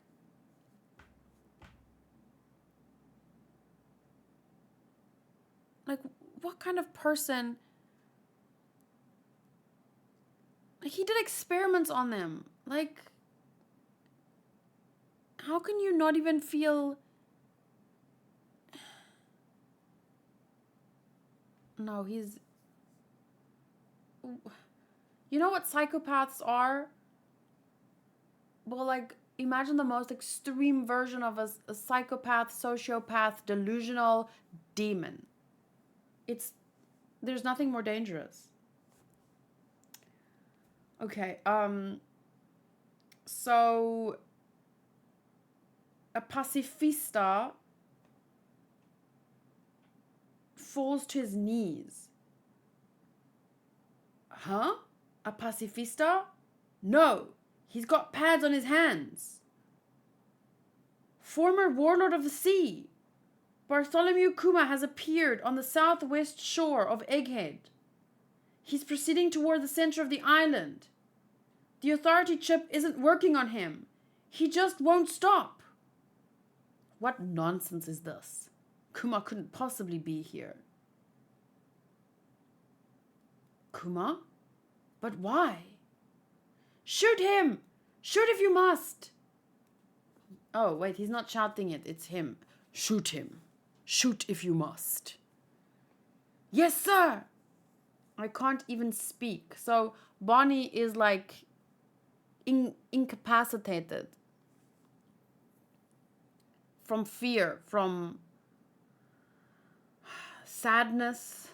what kind of person, he did experiments on them. Like, how can you not even feel... No, he's... You know what psychopaths are? Well, like, imagine the most extreme version of a psychopath, sociopath, delusional demon. There's nothing more dangerous. Okay, so a pacifista falls to his knees. Huh? A pacifista? No, he's got pads on his hands. Former warlord of the sea, Bartholomew Kuma has appeared on the southwest shore of Egghead. He's proceeding toward the center of the island. The authority chip isn't working on him. He just won't stop. What nonsense is this? Kuma couldn't possibly be here. Kuma? But why? Shoot him! Shoot if you must! Oh, wait, he's not shouting it. It's him. Shoot him. Shoot if you must. Yes, sir! I can't even speak. So Bonnie is like incapacitated from fear, from sadness.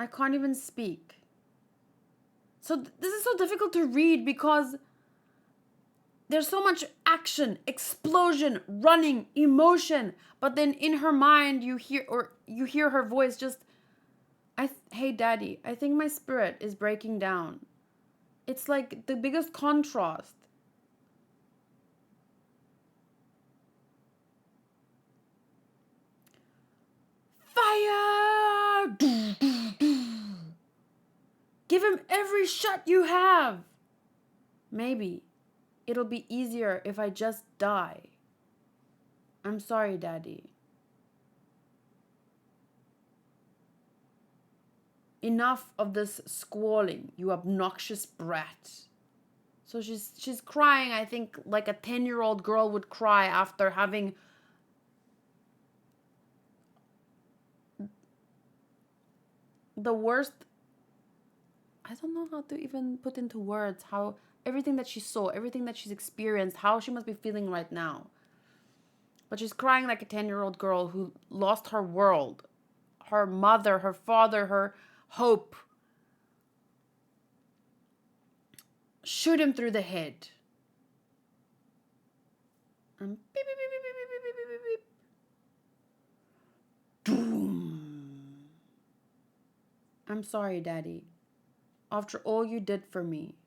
I can't even speak. So this is so difficult to read because there's so much action, explosion, running, emotion, but then in her mind you hear her voice just Hey daddy, I think my spirit is breaking down. It's like the biggest contrast. Fire! Give him every shot you have. Maybe it'll be easier if I just die. I'm sorry, Daddy. Enough of this squalling, you obnoxious brat. So she's crying, I think, like a 10-year-old girl would cry after having the worst. I don't know how to even put into words how everything that she saw, everything that she's experienced, how she must be feeling right now. But she's crying like a 10-year-old girl who lost her world, her mother, her father, her hope. Shoot him through the head. And beep, beep, beep, beep, beep, beep, beep, beep, beep. Doom. I'm sorry, Daddy. After all you did for me.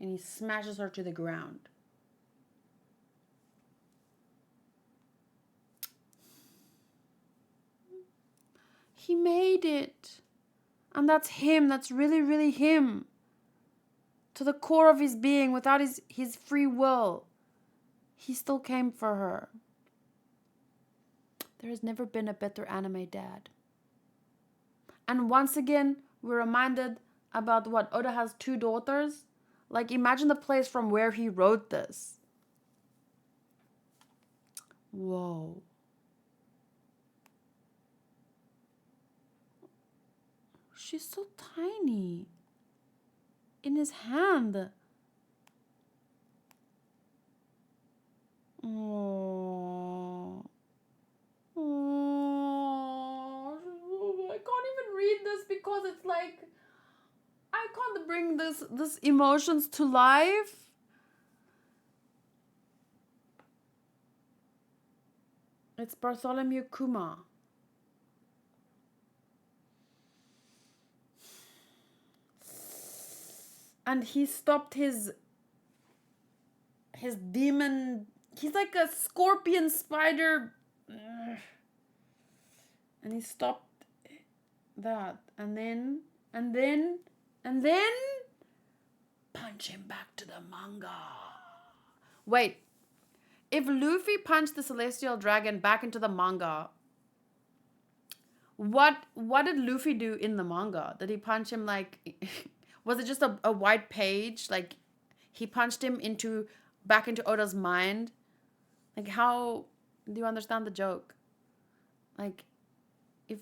And he smashes her to the ground. He made it. And that's him. That's really, really him. To the core of his being, without his free will. He still came for her. There has never been a better anime dad. And once again, we're reminded about what Oda has 2 daughters. Like, imagine the place from where he wrote this. Whoa. She's so tiny. In his hand. Oh. Oh. I can't even read this because it's like I can't bring this emotions to life. It's Bartholomew Kuma. And he stopped his demon. He's like a scorpion spider. And he stopped that. And then punch him back to the manga. Wait. If Luffy punched the celestial dragon back into the manga, what did Luffy do in the manga? Did he punch him like was it just a white page? Like he punched him back into Oda's mind? Like, how do you understand the joke? Like, if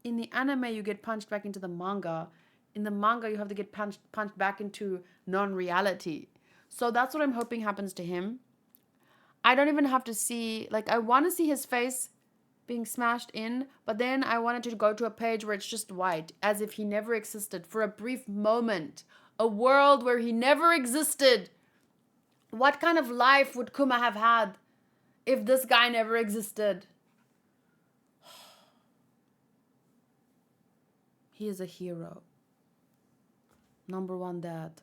in the anime you get punched back into the manga, in the manga you have to get punched back into non-reality. So that's what I'm hoping happens to him. I don't even have to see, like, I want to see his face being smashed in, but then I wanted to go to a page where it's just white, as if he never existed for a brief moment. A world where he never existed. What kind of life would Kuma have had if this guy never existed? He is a hero. Number 1 dad.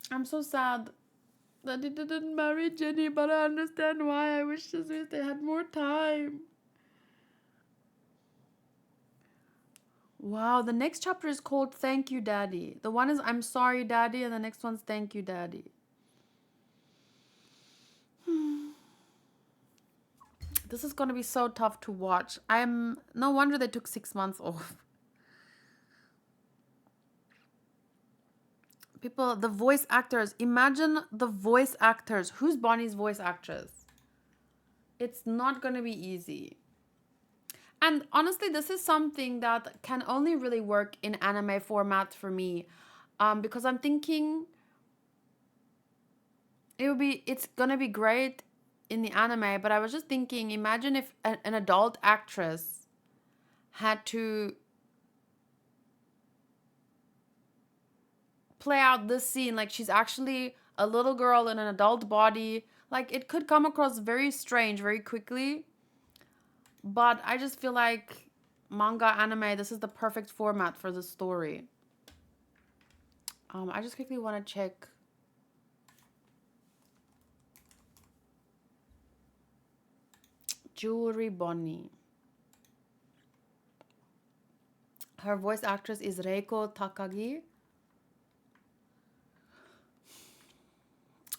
I'm so sad that he didn't marry Jenny, but I understand why. I wish they had more time. Wow, the next chapter is called Thank You, Daddy. The one is I'm Sorry, Daddy, and the next one's Thank You, Daddy. This is going to be so tough to watch. No wonder they took 6 months off. People, the voice actors. Imagine the voice actors. Who's Bonnie's voice actress? It's not going to be easy. And honestly, this is something that can only really work in anime format for me. Because I'm thinking it's going to be great in the anime. But I was just thinking, imagine if an adult actress had to play out this scene like she's actually a little girl in an adult body, Like, it could come across very strange very quickly, but I just feel like manga, anime, this is the perfect format for the story. I just quickly want to check. Jewelry Bonnie. Her voice actress is Reiko Takagi.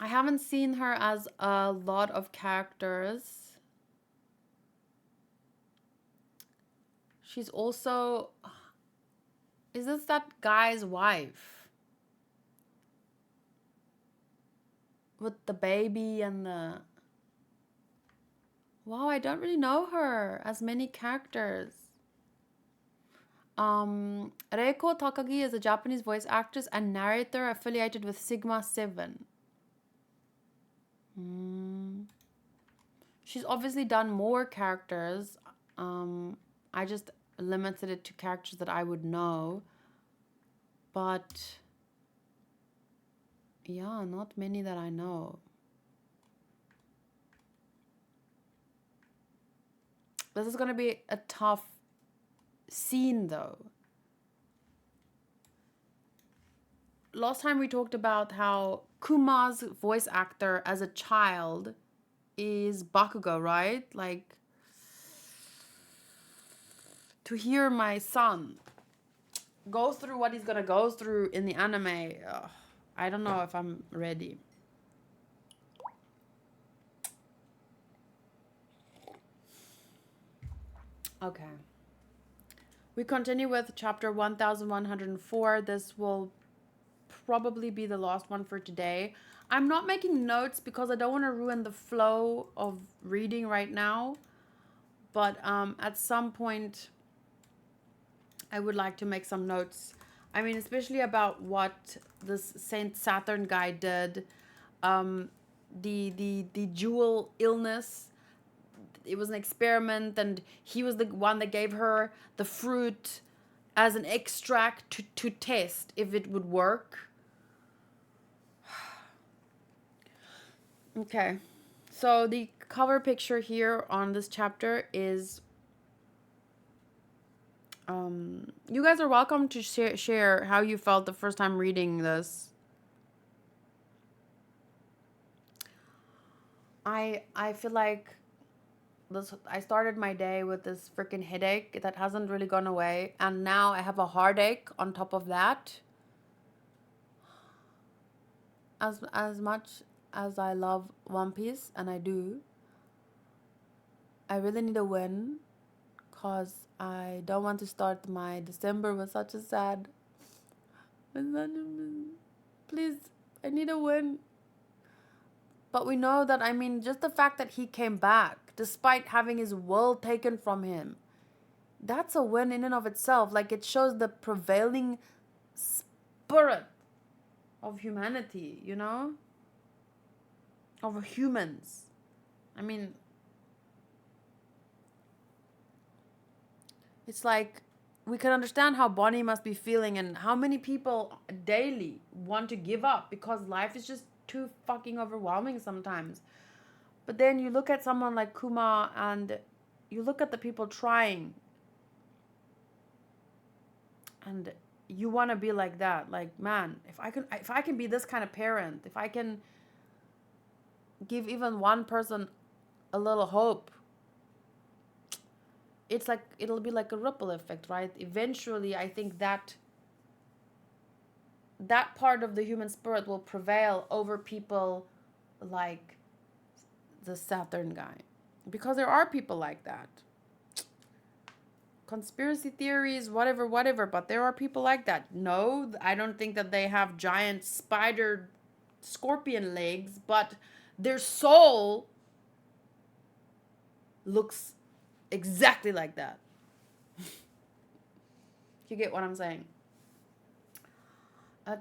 I haven't seen her as a lot of characters. She's also... Is this that guy's wife? With the baby and the... Wow, I don't really know her as many characters. Reiko Takagi is a Japanese voice actress and narrator affiliated with Sigma 7. She's obviously done more characters. I just limited it to characters that I would know. But yeah, not many that I know. This is going to be a tough scene though. Last time we talked about how Kuma's voice actor as a child is Bakugo, right? Like, to hear my son go through what he's gonna go through in the anime, I don't know if I'm ready. Okay. We continue with chapter 1104. This will probably be the last one for today. I'm not making notes because I don't want to ruin the flow of reading right now. But at some point, I would like to make some notes. I mean, especially about what this Saint Saturn guy did. The jewel illness. It was an experiment, and he was the one that gave her the fruit as an extract to test if it would work. Okay, so the cover picture here on this chapter is... you guys are welcome to share how you felt the first time reading this. I feel like I started my day with this freaking headache that hasn't really gone away, and now I have a heartache on top of that. As much as I love One Piece, and I do, I really need a win, cause I don't want to start my December with such a sad... Please, I need a win. But we know that, I mean, just the fact that he came back, despite having his world taken from him, that's a win in and of itself. Like, it shows the prevailing spirit of humanity, you know? Of humans. I mean, it's like, we can understand how Bonnie must be feeling and how many people daily want to give up because life is just too fucking overwhelming sometimes. But then you look at someone like Kuma and you look at the people trying, and you want to be like that. Like, man, if I can be this kind of parent, if I can give even one person a little hope, it's like, it'll be like a ripple effect, right? Eventually, I think that part of the human spirit will prevail over people like the Saturn guy, because there are people like that. Conspiracy theories, whatever, but there are people like that. No, I don't think that they have giant spider scorpion legs, but their soul looks exactly like that. You get what I'm saying?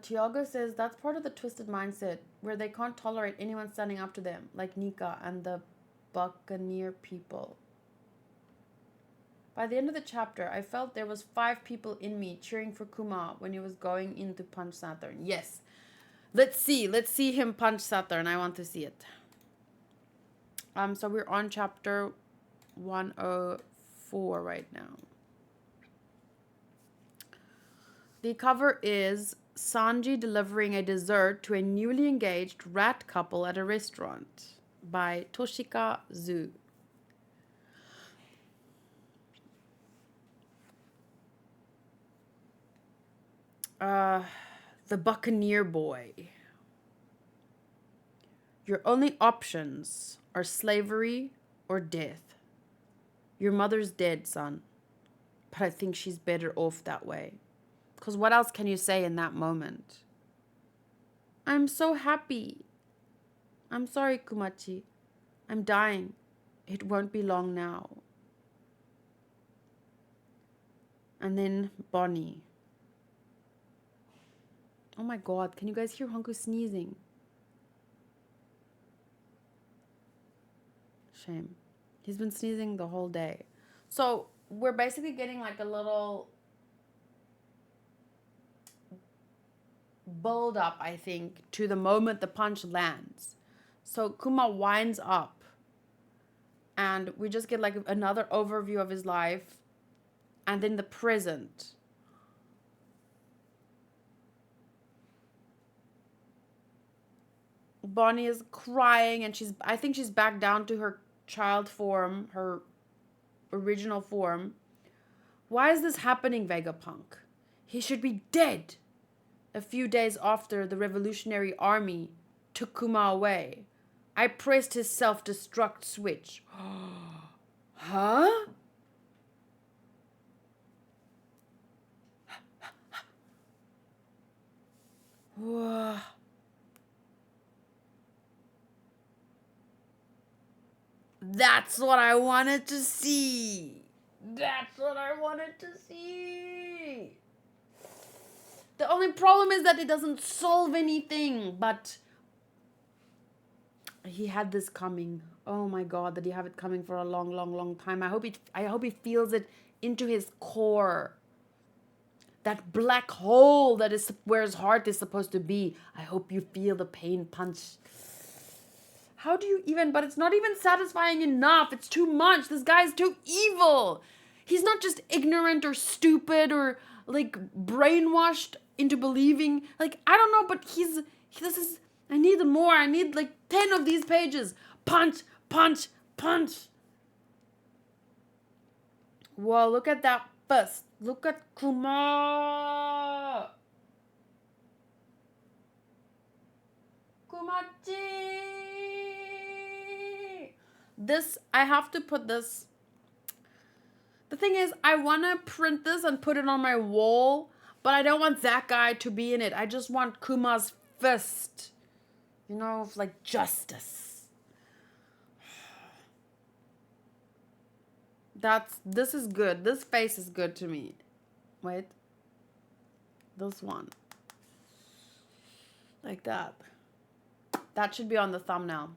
Tiago says that's part of the twisted mindset where they can't tolerate anyone standing up to them, like Nika and the Buccaneer people. By the end of the chapter, I felt there was 5 people in me cheering for Kuma when he was going in to punch Saturn. Yes. Let's see him punch Saturn. I want to see it. So we're on chapter 104 right now. The cover is Sanji delivering a dessert to a newly engaged rat couple at a restaurant by Toshika Zu. The Buccaneer Boy. Your only options are slavery or death. Your mother's dead, son. But I think she's better off that way. Because what else can you say in that moment? I'm so happy. I'm sorry, Kumachi. I'm dying. It won't be long now. And then Bonnie. Oh my god, can you guys hear Honku sneezing? Shame. He's been sneezing the whole day. So we're basically getting like a little build up, I think, to the moment the punch lands. So Kuma winds up and we just get like another overview of his life and then the present. Bonnie is crying and I think she's back down to her child form, her original form. Why is this happening, Vegapunk? He should be dead. A few days after the Revolutionary Army took Kuma away, I pressed his self-destruct switch. Huh? That's what I wanted to see. That's what I wanted to see. The only problem is that it doesn't solve anything, but he had this coming. Oh my god, did he have it coming for a long, long, long time? I hope he feels it into his core. That black hole that is where his heart is supposed to be. I hope you feel the pain punch. How do you even... But it's not even satisfying enough. It's too much. This guy's too evil. He's not just ignorant or stupid or like brainwashed into believing. Like, I don't know, but this is... I need more. I need like 10 of these pages. Punch, punch, punch. Whoa, look at that fist. Look at Kuma. Kumachi. This, I have to put this. The thing is, I want to print this and put it on my wall, but I don't want that guy to be in it. I just want Kuma's fist. You know, like justice. This is good. This face is good to me. Wait. This one. Like that. That should be on the thumbnail.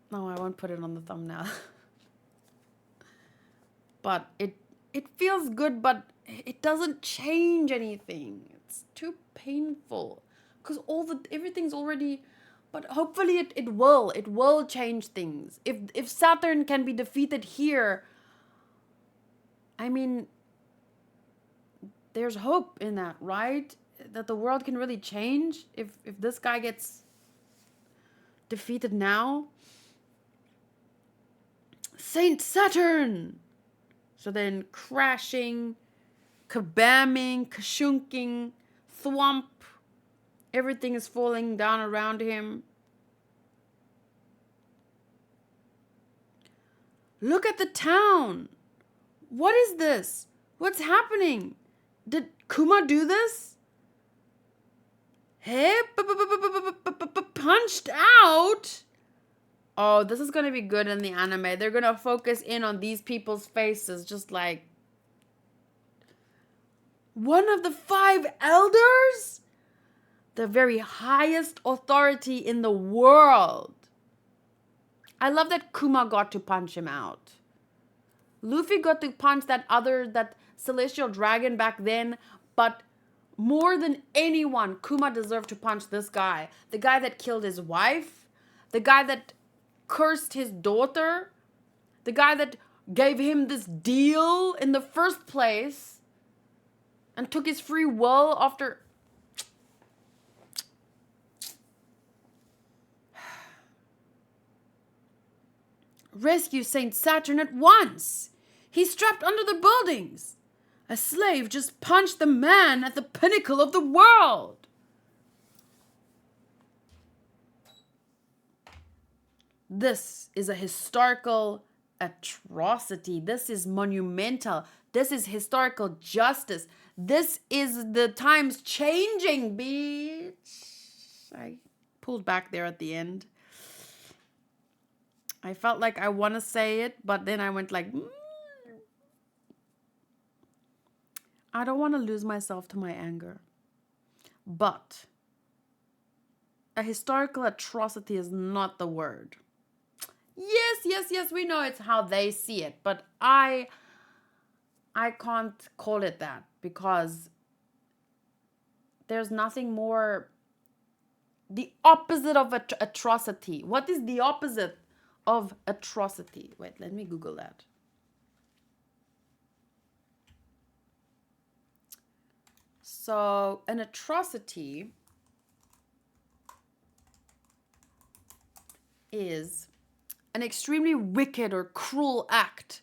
No, I won't put it on the thumbnail. But it feels good, but it doesn't change anything. It's too painful. Because everything's already... But hopefully it will change things. If Saturn can be defeated here, I mean, there's hope in that, right? That the world can really change if this guy gets defeated now. Saint Saturn! So then crashing, kabamming, kashunking, thwomp. Everything is falling down around him. Look at the town. What is this? What's happening? Did Kuma do this? Hey, punched out? Oh, this is going to be good in the anime. They're going to focus in on these people's faces. Just like... One of the 5 elders? The very highest authority in the world. I love that Kuma got to punch him out. Luffy got to punch that celestial dragon back then, but more than anyone, Kuma deserved to punch this guy. The guy that killed his wife, the guy that cursed his daughter, the guy that gave him this deal in the first place and took his free will after... Rescue Saint Saturn at once. He's trapped under the buildings. A slave just punched the man at the pinnacle of the world. This is a historical atrocity. This is monumental. This is historical justice. This is the times changing, bitch. I pulled back there at the end. I felt like I want to say it, but then I went like, I don't want to lose myself to my anger. But a historical atrocity is not the word. Yes, we know it's how they see it, but I can't call it that because there's nothing more. The opposite of atrocity. What is the opposite of atrocity? Wait, let me Google that. So, an atrocity is an extremely wicked or cruel act,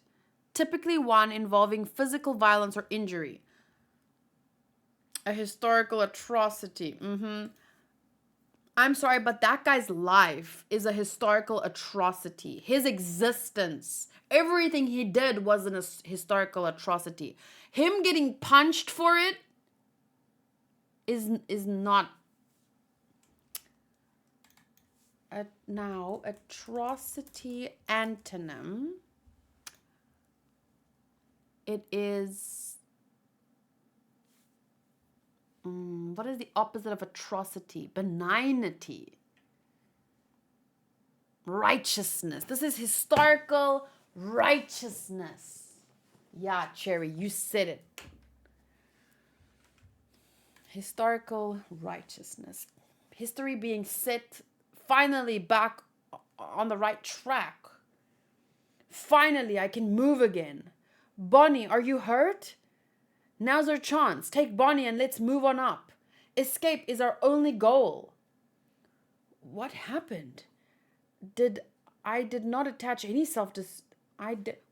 typically one involving physical violence or injury. A historical atrocity. I'm sorry, but that guy's life is a historical atrocity. His existence, everything he did was a historical atrocity. Him getting punched for it is not. Now, atrocity antonym. It is... what is the opposite of atrocity? Benignity. Righteousness. This is historical righteousness. Yeah, Cherry, you said it. Historical righteousness. History being set finally back on the right track. Finally, I can move again. Bonnie, are you hurt? Now's our chance. Take Bonnie and let's move on up. Escape is our only goal. What happened? I did not attach any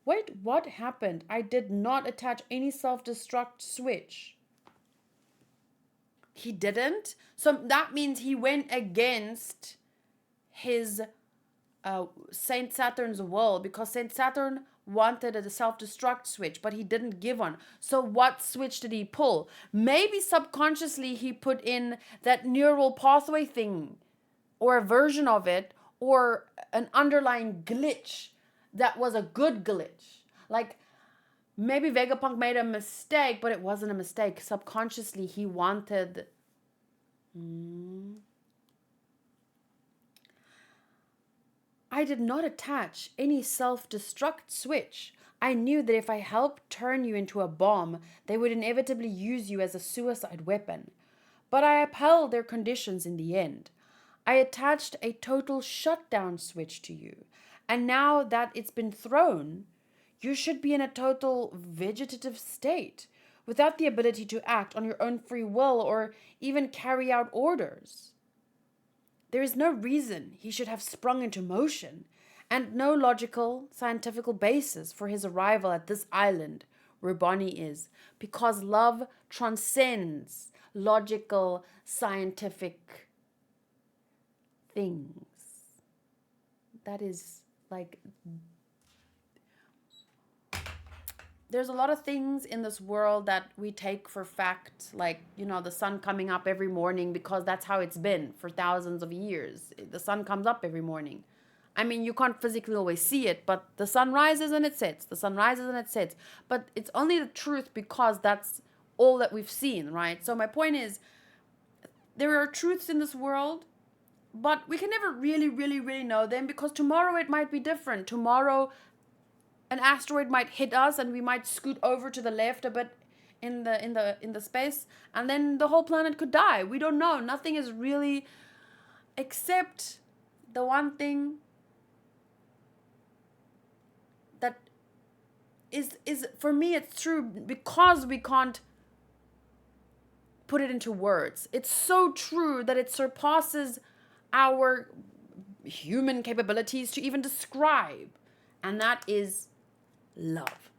Wait, what happened? I did not attach any self-destruct switch. He didn't? So that means he went against his Saint Saturn's will, because Saint Saturn wanted a self-destruct switch, but he didn't give one. So what switch did he pull? Maybe subconsciously he put in that neural pathway thing, or a version of it, or an underlying glitch that was a good glitch. Like, maybe Vegapunk made a mistake, but it wasn't a mistake. Subconsciously he wanted... I did not attach any self-destruct switch. I knew that if I helped turn you into a bomb, they would inevitably use you as a suicide weapon. But I upheld their conditions in the end. I attached a total shutdown switch to you. And now that it's been thrown, you should be in a total vegetative state, without the ability to act on your own free will or even carry out orders. There is no reason he should have sprung into motion, and no logical, scientific basis for his arrival at this island where Bonnie is, because love transcends logical, scientific things. That is like... There's a lot of things in this world that we take for fact, like, you know, the sun coming up every morning, because that's how it's been for thousands of years. The sun comes up every morning. I mean, you can't physically always see it, but the sun rises and it sets. The sun rises and it sets. But it's only the truth because that's all that we've seen, right? So my point is, there are truths in this world, but we can never really know them, because tomorrow it might be different. Tomorrow an asteroid might hit us and we might scoot over to the left a bit in the space, and then the whole planet could die. We don't know. Nothing is really, except the one thing that is for me, it's true because we can't put it into words. It's so true that it surpasses our human capabilities to even describe. And that is love.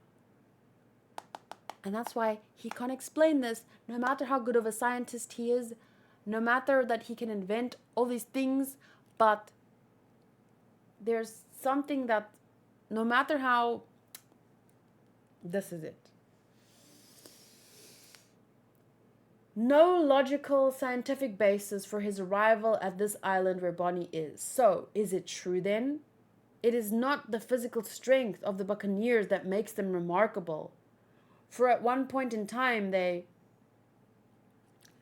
And that's why he can't explain this, no matter how good of a scientist he is, no matter that he can invent all these things, but there's something that, no matter how, this is it. No logical scientific basis for his arrival at this island where Bonnie is. So, is it true then? It is not the physical strength of the buccaneers that makes them remarkable. For at one point in time, they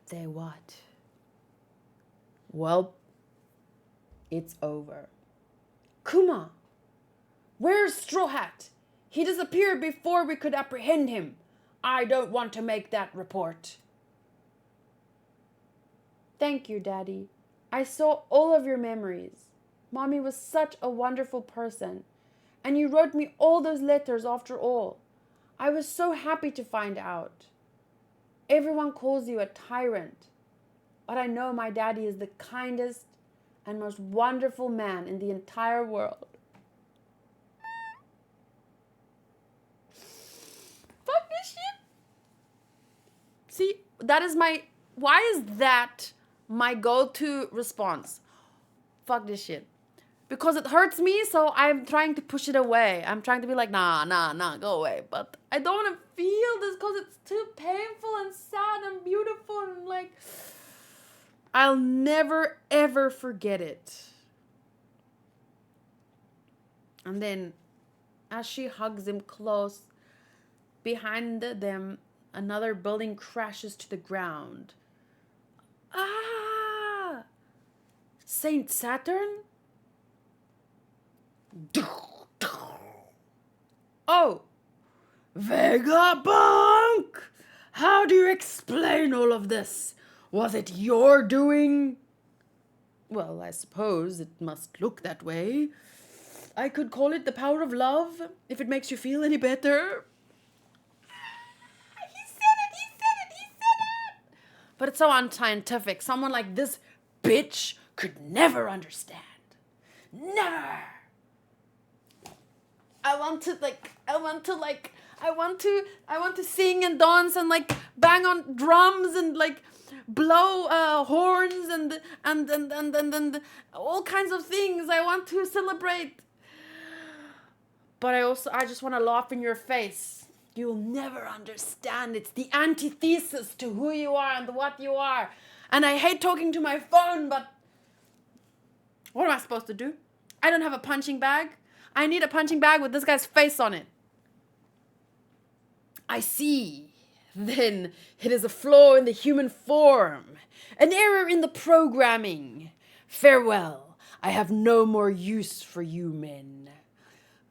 what? Well, it's over. Kuma! Where's Straw Hat? He disappeared before we could apprehend him. I don't want to make that report. Thank you, Daddy. I saw all of your memories. Mommy was such a wonderful person. And you wrote me all those letters after all. I was so happy to find out. Everyone calls you a tyrant. But I know my daddy is the kindest and most wonderful man in the entire world. Fuck this shit. See, that is my... Why is that my go-to response? Fuck this shit. Because it hurts me, so I'm trying to push it away. I'm trying to be like, nah, go away. But I don't want to feel this because it's too painful and sad and beautiful and like... I'll never, ever forget it. And then, as she hugs him close, behind them, another building crashes to the ground. Ah! Saint Saturn? Oh! Vegabunk! How do you explain all of this? Was it your doing? Well, I suppose it must look that way. I could call it the power of love, if it makes you feel any better. He said it! But it's so unscientific. Someone like this bitch could never understand. Never! I want to sing and dance and like bang on drums and like blow horns and all kinds of things. I want to celebrate. But I just want to laugh in your face. You'll never understand. It's the antithesis to who you are and what you are. And I hate talking to my phone, but what am I supposed to do? I don't have a punching bag. I need a punching bag with this guy's face on it. I see. Then it is a flaw in the human form. An error in the programming. Farewell. I have no more use for you men.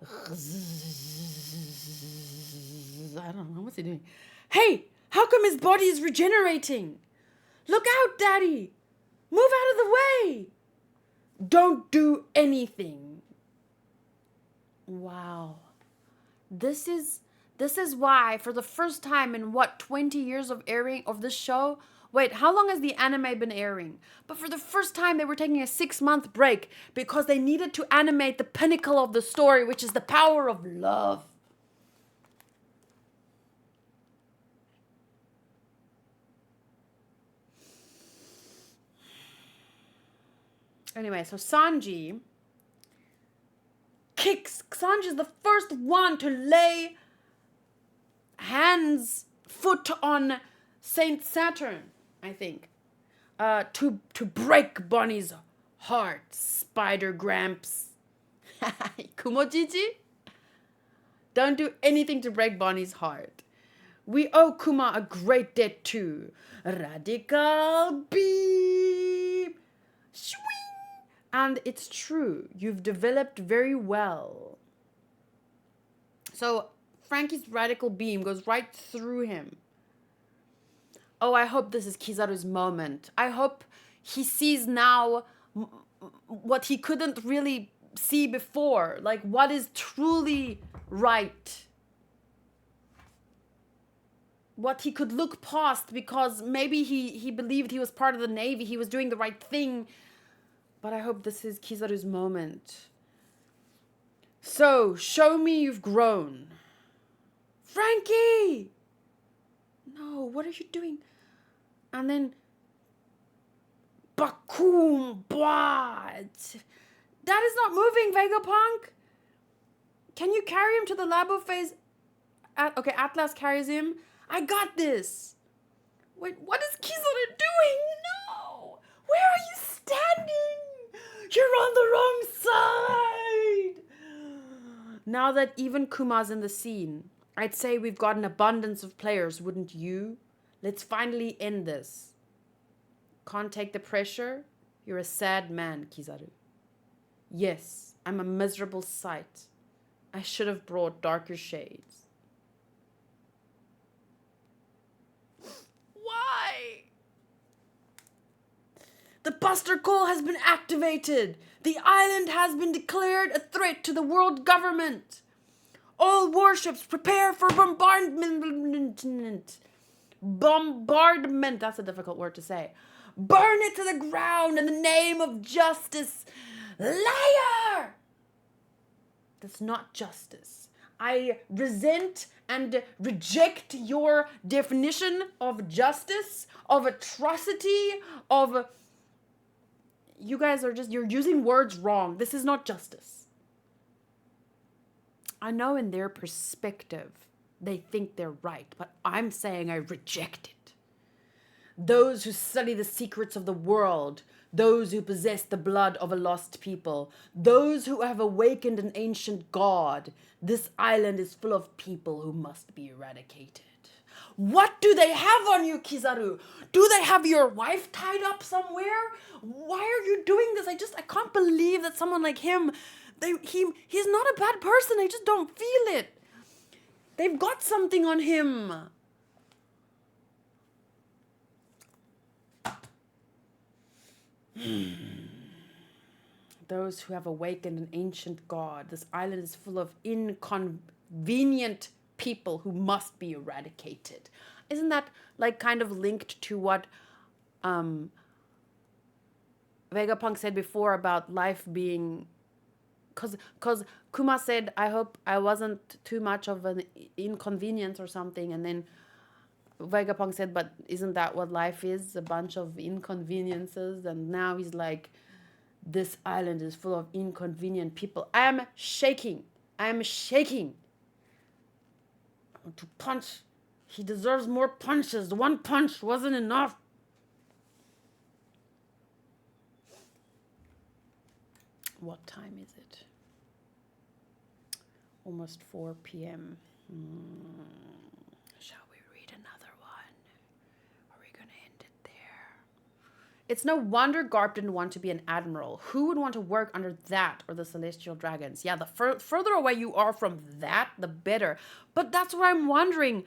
I don't know. What's he doing? Hey, how come his body is regenerating? Look out, Daddy. Move out of the way. Don't do anything. Wow. This is why, for the first time in 20 years of airing of this show. Wait, how long has the anime been airing? But for the first time, they were taking a 6-month break because they needed to animate the pinnacle of the story, which is the power of love. Anyway, so Sanji is the first one to lay foot on Saint Saturn, I think, to break Bonnie's heart. Spider Gramps. Kumojiji? Don't do anything to break Bonnie's heart. We owe Kuma a great debt too. Radical beep. Shwing. And it's true. You've developed very well. So Frankie's radical beam goes right through him. Oh, I hope this is Kizaru's moment. I hope he sees now what he couldn't really see before, like what is truly right, what he could look past because maybe he believed he was part of the Navy, he was doing the right thing. But I hope this is Kizaru's moment. So, show me you've grown. Frankie! No, what are you doing? And then Bakum, what? That is not moving, Vegapunk. Can you carry him to the labo phase? Okay, Atlas carries him. I got this. Wait, what is Kizaru doing? No! Where are you standing? You're on the wrong side! Now that even Kuma's in the scene, I'd say we've got an abundance of players, wouldn't you? Let's finally end this. Can't take the pressure? You're a sad man, Kizaru. Yes, I'm a miserable sight. I should have brought darker shades. Why? The Buster Call has been activated. The island has been declared a threat to the world government. All warships prepare for bombardment. Bombardment, that's a difficult word to say. Burn it to the ground in the name of justice. Liar! That's not justice. I resent and reject your definition of justice, of atrocity, of... You guys are just, you're using words wrong. This is not justice. I know in their perspective, they think they're right, but I'm saying I reject it. Those who study the secrets of the world, those who possess the blood of a lost people, those who have awakened an ancient god, this island is full of people who must be eradicated. What do they have on you, Kizaru? Do they have your wife tied up somewhere? Why are you doing this? I can't believe that someone like him, he's not a bad person. I just don't feel it. They've got something on him. Those who have awakened an ancient god. This island is full of inconvenient people who must be eradicated. Isn't that like kind of linked to what Vegapunk said before about life being... Because Kuma said, I hope I wasn't too much of an inconvenience or something. And then Vegapunk said, but isn't that what life is? A bunch of inconveniences. And now he's like, this island is full of inconvenient people. I am shaking. I am shaking. I want to punch. He deserves more punches. One punch wasn't enough. What time is it? Almost 4 p.m. Shall we read another one? Or are we going to end it there? It's no wonder Garp didn't want to be an admiral. Who would want to work under that or the celestial dragons? Yeah, the further away you are from that, the better. But that's what I'm wondering.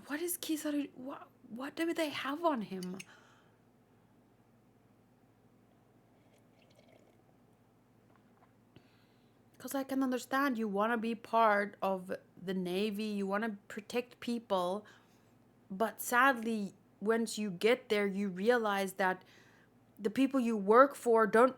What is Kizaru... What do they have on him? Because I can understand you want to be part of the Navy, you want to protect people, but sadly, once you get there, you realize that the people you work for they're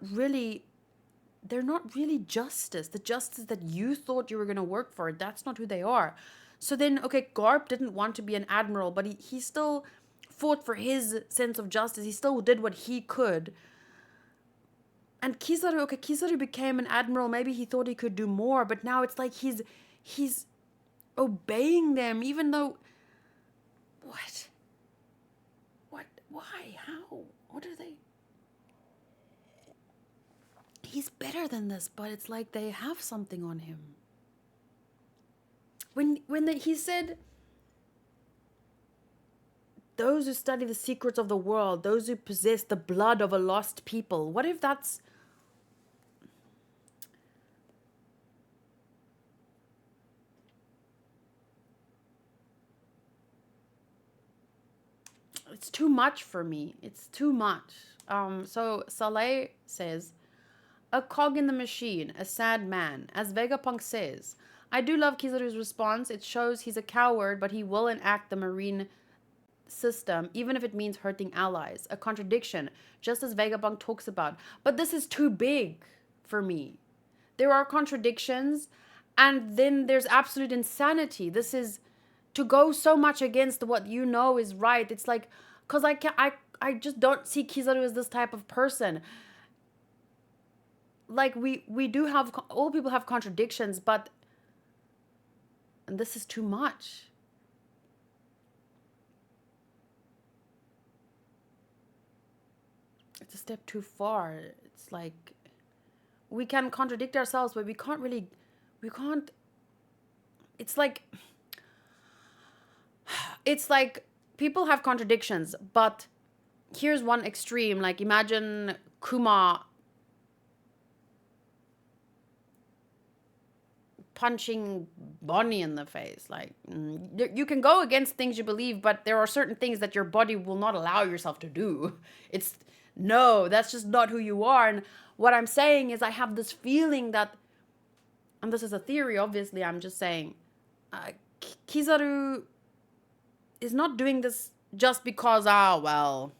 not really justice. The justice that you thought you were going to work for, that's not who they are. So then, okay, Garp didn't want to be an admiral, but he still fought for his sense of justice. He still did what he could. And Kizaru became an admiral. Maybe he thought he could do more, but now it's like he's obeying them, even though... What? Why? How? What are they... He's better than this, but it's like they have something on him. He said, those who study the secrets of the world, those who possess the blood of a lost people. What if that's... it's too much for me. It's too much. So Saleh says, a cog in the machine, a sad man. As Vegapunk says, I do love Kizaru's response. It shows he's a coward, but he will enact the marine system, even if it means hurting allies. A contradiction, just as Vegapunk talks about. But this is too big for me. There are contradictions, and then there's absolute insanity. This is to go so much against what you know is right. It's like, because I just don't see Kizaru as this type of person. Like, we do have, all people have contradictions, but and this is too much. It's a step too far. It's like, we can contradict ourselves, but we can't, it's like people have contradictions, but here's one extreme. Like, imagine Kuma punching Bonnie in the face. Like, you can go against things you believe, but there are certain things that your body will not allow yourself to do. No, that's just not who you are. And what I'm saying is, I have this feeling that, and this is a theory, obviously, I'm just saying, Kizaru is not doing this just because, well,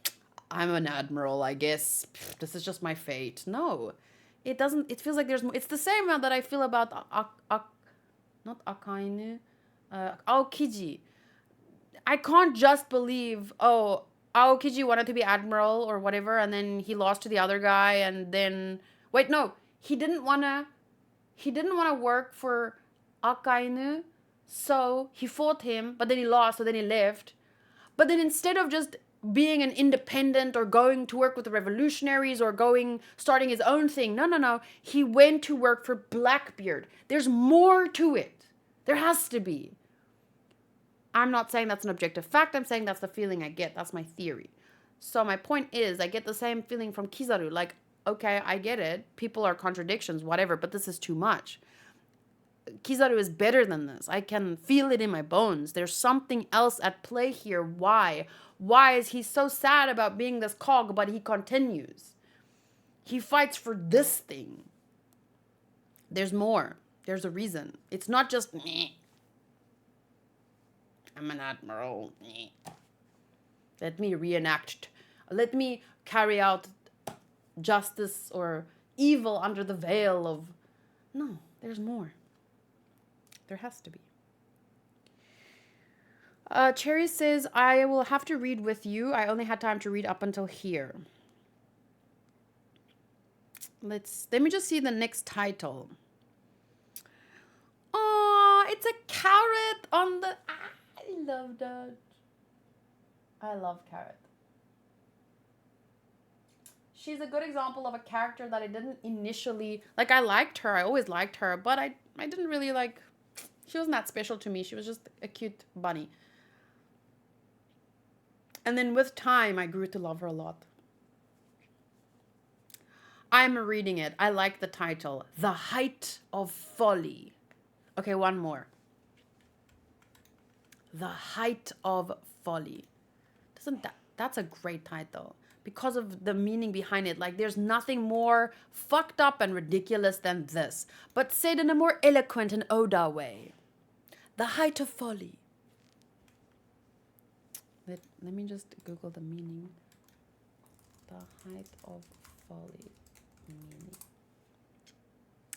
I'm an admiral, I guess. This is just my fate. No, it doesn't. It feels like there's more. It's the same that I feel about not Akainu, Aokiji. I can't just believe, Aokiji wanted to be admiral or whatever, and then he lost to the other guy, and then wait, no, he didn't wanna work for Akainu, so he fought him, but then he lost, so then he left. But then instead of just being an independent or going to work with the revolutionaries or starting his own thing, no, he went to work for Blackbeard. There's more to it. There has to be. I'm not saying that's an objective fact. I'm saying that's the feeling I get. That's my theory. So my point is, I get the same feeling from Kizaru. Like, okay, I get it. People are contradictions, whatever, but this is too much. Kizaru is better than this. I can feel it in my bones. There's something else at play here. Why? Why is he so sad about being this cog, but he continues? He fights for this thing. There's more. There's a reason. It's not just, meh, I'm an admiral. Meh. Let me carry out justice or evil under the veil of... No, there's more. There has to be. Cherry says, I will have to read with you. I only had time to read up until here. Let me just see the next title. Oh, it's a carrot on the... I love that. I love Carrot. She's a good example of a character that I didn't initially... Like, I liked her. I always liked her. But I didn't really like... She wasn't that special to me. She was just a cute bunny. And then with time, I grew to love her a lot. I'm reading it. I like the title. The Height of Folly. Okay, one more. The Height of Folly. That's a great title. Because of the meaning behind it. Like, there's nothing more fucked up and ridiculous than this. But said in a more eloquent and Oda way. The Height of Folly. Let me just Google the meaning. The Height of Folly meaning.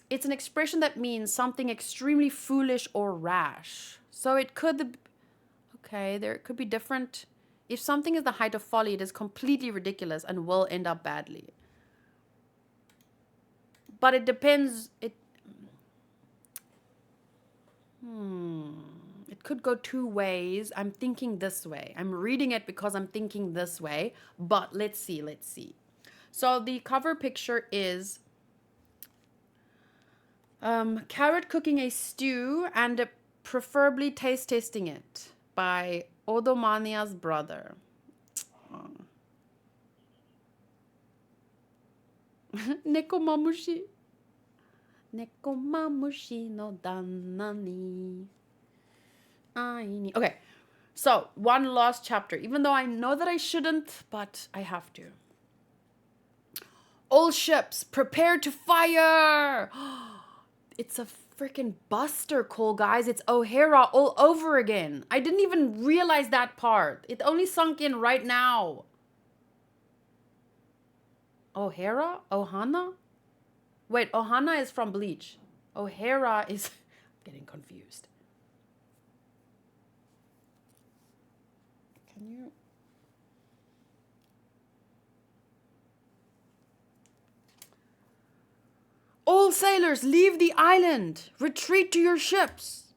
It's an expression that means something extremely foolish or rash. So it could... Okay, there could be different... If something is the height of folly, it is completely ridiculous and will end up badly. But it depends... It could go two ways. I'm thinking this way. I'm reading it because I'm thinking this way. But let's see. So the cover picture is Carrot cooking a stew and preferably taste testing it by Odomania's brother. Nekomamushi. Nekomamushi no danna ni. Okay. So, one last chapter, even though I know that I shouldn't, but I have to. All ships, prepare to fire! It's a freaking buster call, guys. It's O'Hara all over again. I didn't even realize that part. It only sunk in right now. O'Hara? Ohana? Wait, Ohana is from Bleach. O'Hara is... I'm getting confused. Can you... All sailors, leave the island. Retreat to your ships.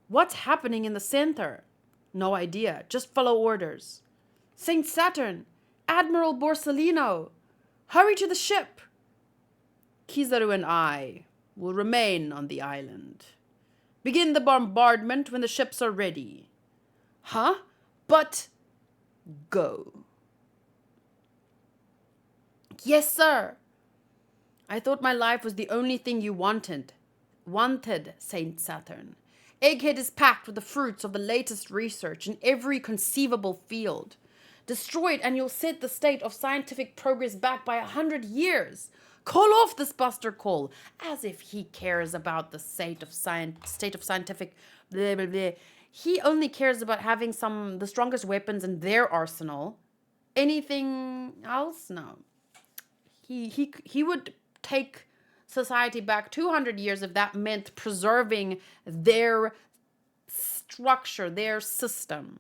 What's happening in the center? No idea. Just follow orders. Saint Saturn, Admiral Borsellino, hurry to the ship. Kizaru and I will remain on the island. Begin the bombardment when the ships are ready. Huh? But... Go. Yes, sir. I thought my life was the only thing you wanted. Wanted, Saint Saturn. Egghead is packed with the fruits of the latest research in every conceivable field. Destroy it and you'll set the state of scientific progress back by 100 years. Call off this buster call, as if he cares about the state of scientific blah, blah, blah. He only cares about having the strongest weapons in their arsenal. Anything else? No. He would take society back 200 years if that meant preserving their structure, their system.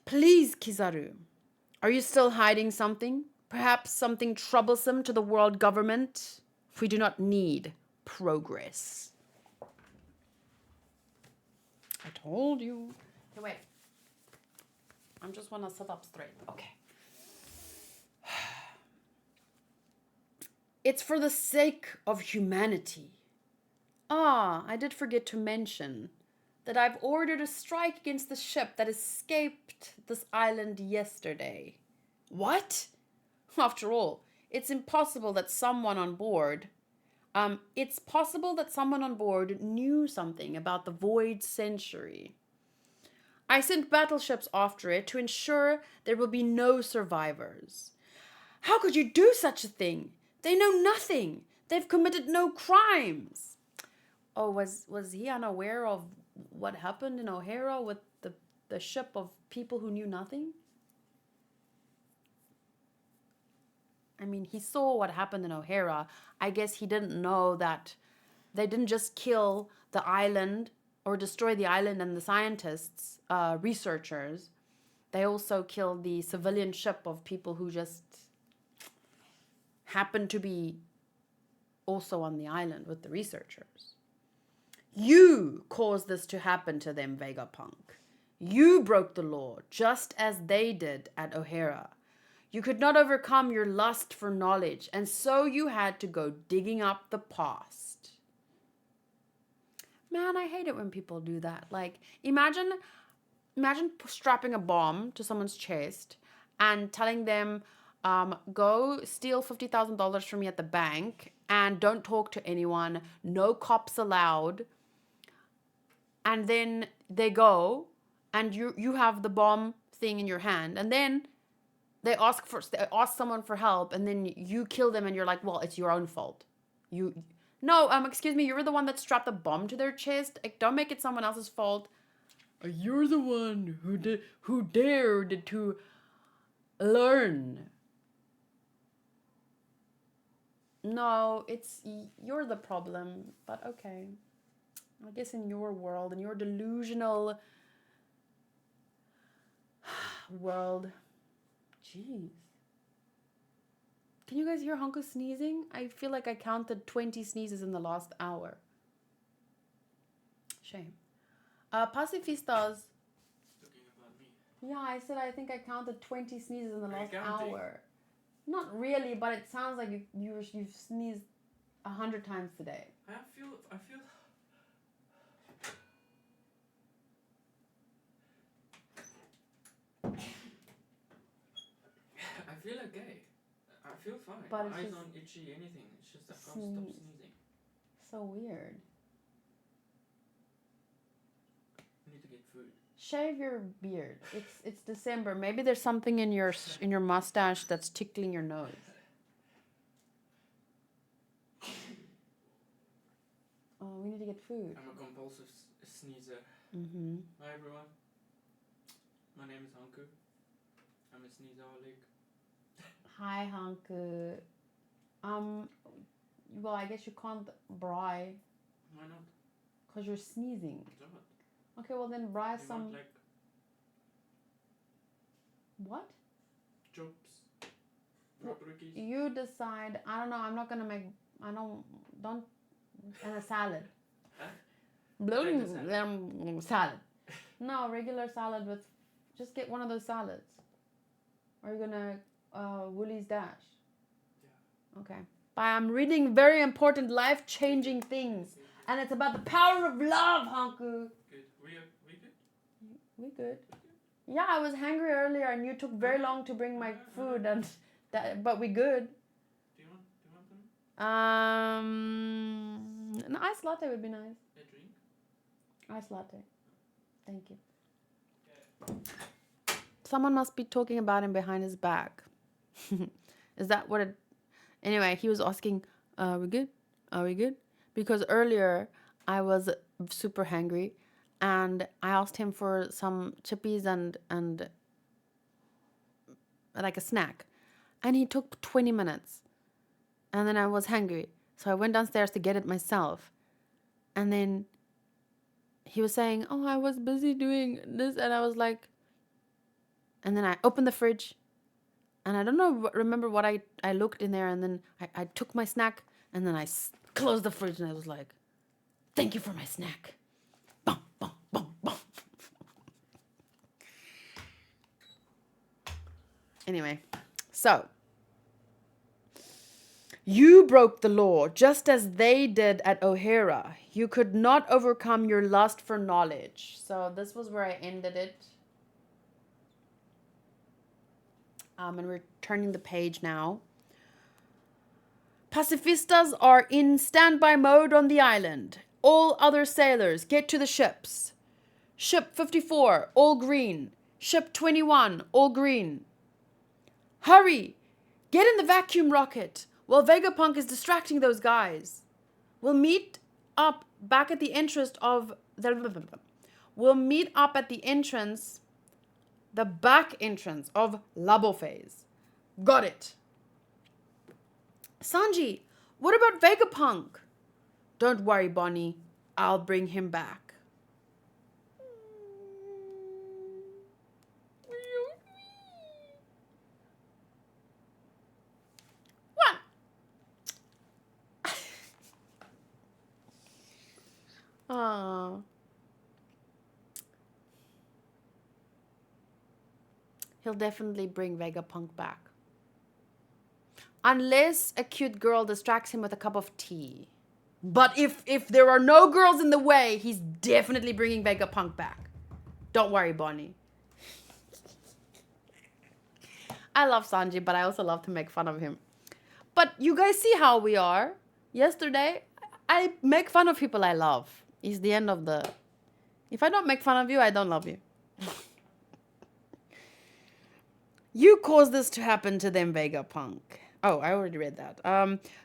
Please, Kizaru, are you still hiding something? Perhaps something troublesome to the world government? We do not need progress. I told you. Okay, wait. I just want to sit up straight. Okay. It's for the sake of humanity. I did forget to mention that I've ordered a strike against the ship that escaped this island yesterday. What? After all, it's possible that someone on board knew something about the Void Century. I sent battleships after it to ensure there will be no survivors. How could you do such a thing? They know nothing. They've committed no crimes. Oh, was he unaware of what happened in O'Hara with the ship of people who knew nothing? I mean, he saw what happened in O'Hara. I guess he didn't know that they didn't just kill the island or destroy the island and the scientists, researchers. They also killed the civilian ship of people who just happened to be also on the island with the researchers. You caused this to happen to them, Vegapunk. You broke the law, just as they did at O'Hara. You could not overcome your lust for knowledge, and so you had to go digging up the past. Man, I hate it when people do that. Like, imagine strapping a bomb to someone's chest and telling them, go steal $50,000 from me at the bank and don't talk to anyone, no cops allowed. And then they go and you have the bomb thing in your hand, and then they ask someone for help, and then you kill them and you're like, well, it's your own fault. Excuse me, you were the one that strapped the bomb to their chest. Like, don't make it someone else's fault. You're the one who dared to learn. No, you're the problem, but okay. I guess in your world, in your delusional world. Jeez. Can you guys hear Honko sneezing? I feel like I counted 20 sneezes in the last hour. Shame. Pacifistas. Talking about me. Yeah, I said I think I counted 20 sneezes in the last hour. Not really, but it sounds like you've sneezed 100 times today. I feel okay. I feel fine. But My eyes aren't itchy, anything. It's just I can't stop sneezing. So weird. need to get food. Shave your beard. It's December. Maybe there's something in your mustache that's tickling your nose. Oh, we need to get food. I'm a compulsive sneezer. Mm-hmm. Hi everyone. My name is Hanku. I'm a sneezaholic. Hi, Hanku. Well, I guess you can't bry Why not? because you're sneezing. So what? Okay, well then bry You some. want like What? chops? Well, Rookies? You decide. I don't know. I'm not gonna make. I don't. And a salad. Huh? Salad. No, regular salad with. Just get one of those salads. Or you're gonna Woolies Dash. Yeah. Okay. Bye. I'm reading very important, life-changing things, and it's about the power of love, Hanku. Good. We good? We good. Yeah, I was hungry earlier, and you took very long to bring my food, and that. But we good. Do you want some? An iced latte would be nice. A drink? Iced latte. Thank you. Okay. Someone must be talking about him behind his back. Is that what it... Anyway, he was asking, are we good? Are we good? Because earlier I was super hungry and I asked him for some chippies and like a snack. And he took 20 minutes. And then I was hungry. So I went downstairs to get it myself. And then he was saying, oh, I was busy doing this. And I was like... And then I opened the fridge. And I don't know, remember what I looked in there. And then I took my snack. And then I closed the fridge. And I was like, thank you for my snack. Bum, bum, bum, bum. Anyway, so... You broke the law just as they did at O'Hara. You could not overcome your lust for knowledge. So this was where I ended it. And we're turning the page now. Pacifistas are in standby mode on the island. All other sailors, get to the ships. Ship 54, all green. Ship 21, all green. Hurry! Get in the vacuum rocket while Vegapunk is distracting those guys. We'll meet up back at the entrance of... We'll meet up at the entrance... The back entrance of Labo Phase. Got it. Sanji, what about Vegapunk? Don't worry, Bonnie. I'll bring him back. What? Aww. He'll definitely bring Vegapunk back. Unless a cute girl distracts him with a cup of tea. But if there are no girls in the way, he's definitely bringing Vegapunk back. Don't worry, Bonnie. I love Sanji, but I also love to make fun of him. But you guys see how we are. Yesterday, I make fun of people I love. It's the end of the... If I don't make fun of you, I don't love you. You caused this to happen to them, Vegapunk. Oh, I already read that.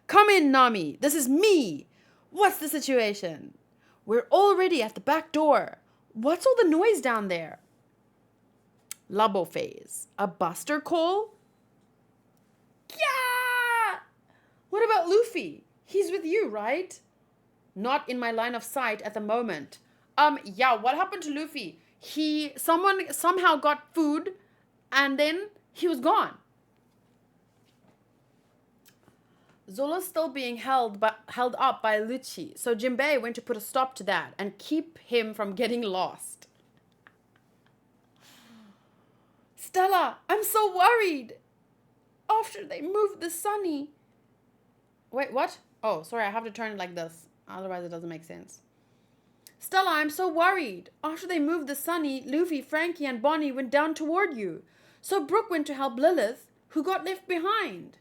Come in, Nami. This is me. What's the situation? We're already at the back door. What's all the noise down there? Labo Phase. A buster call? Yeah! What about Luffy? He's with you, right? Not in my line of sight at the moment. Yeah, what happened to Luffy? Someone somehow got food and then he was gone. Zola's still being held up by Lucci, so Jinbei went to put a stop to that and keep him from getting lost. Stella, I'm so worried. After they moved the Sunny. Wait, what? Oh, sorry, I have to turn it like this. Otherwise it doesn't make sense. Stella, I'm so worried. After they moved the Sunny, Luffy, Frankie, and Bonnie went down toward you. So Brooke went to help Lilith, who got left behind.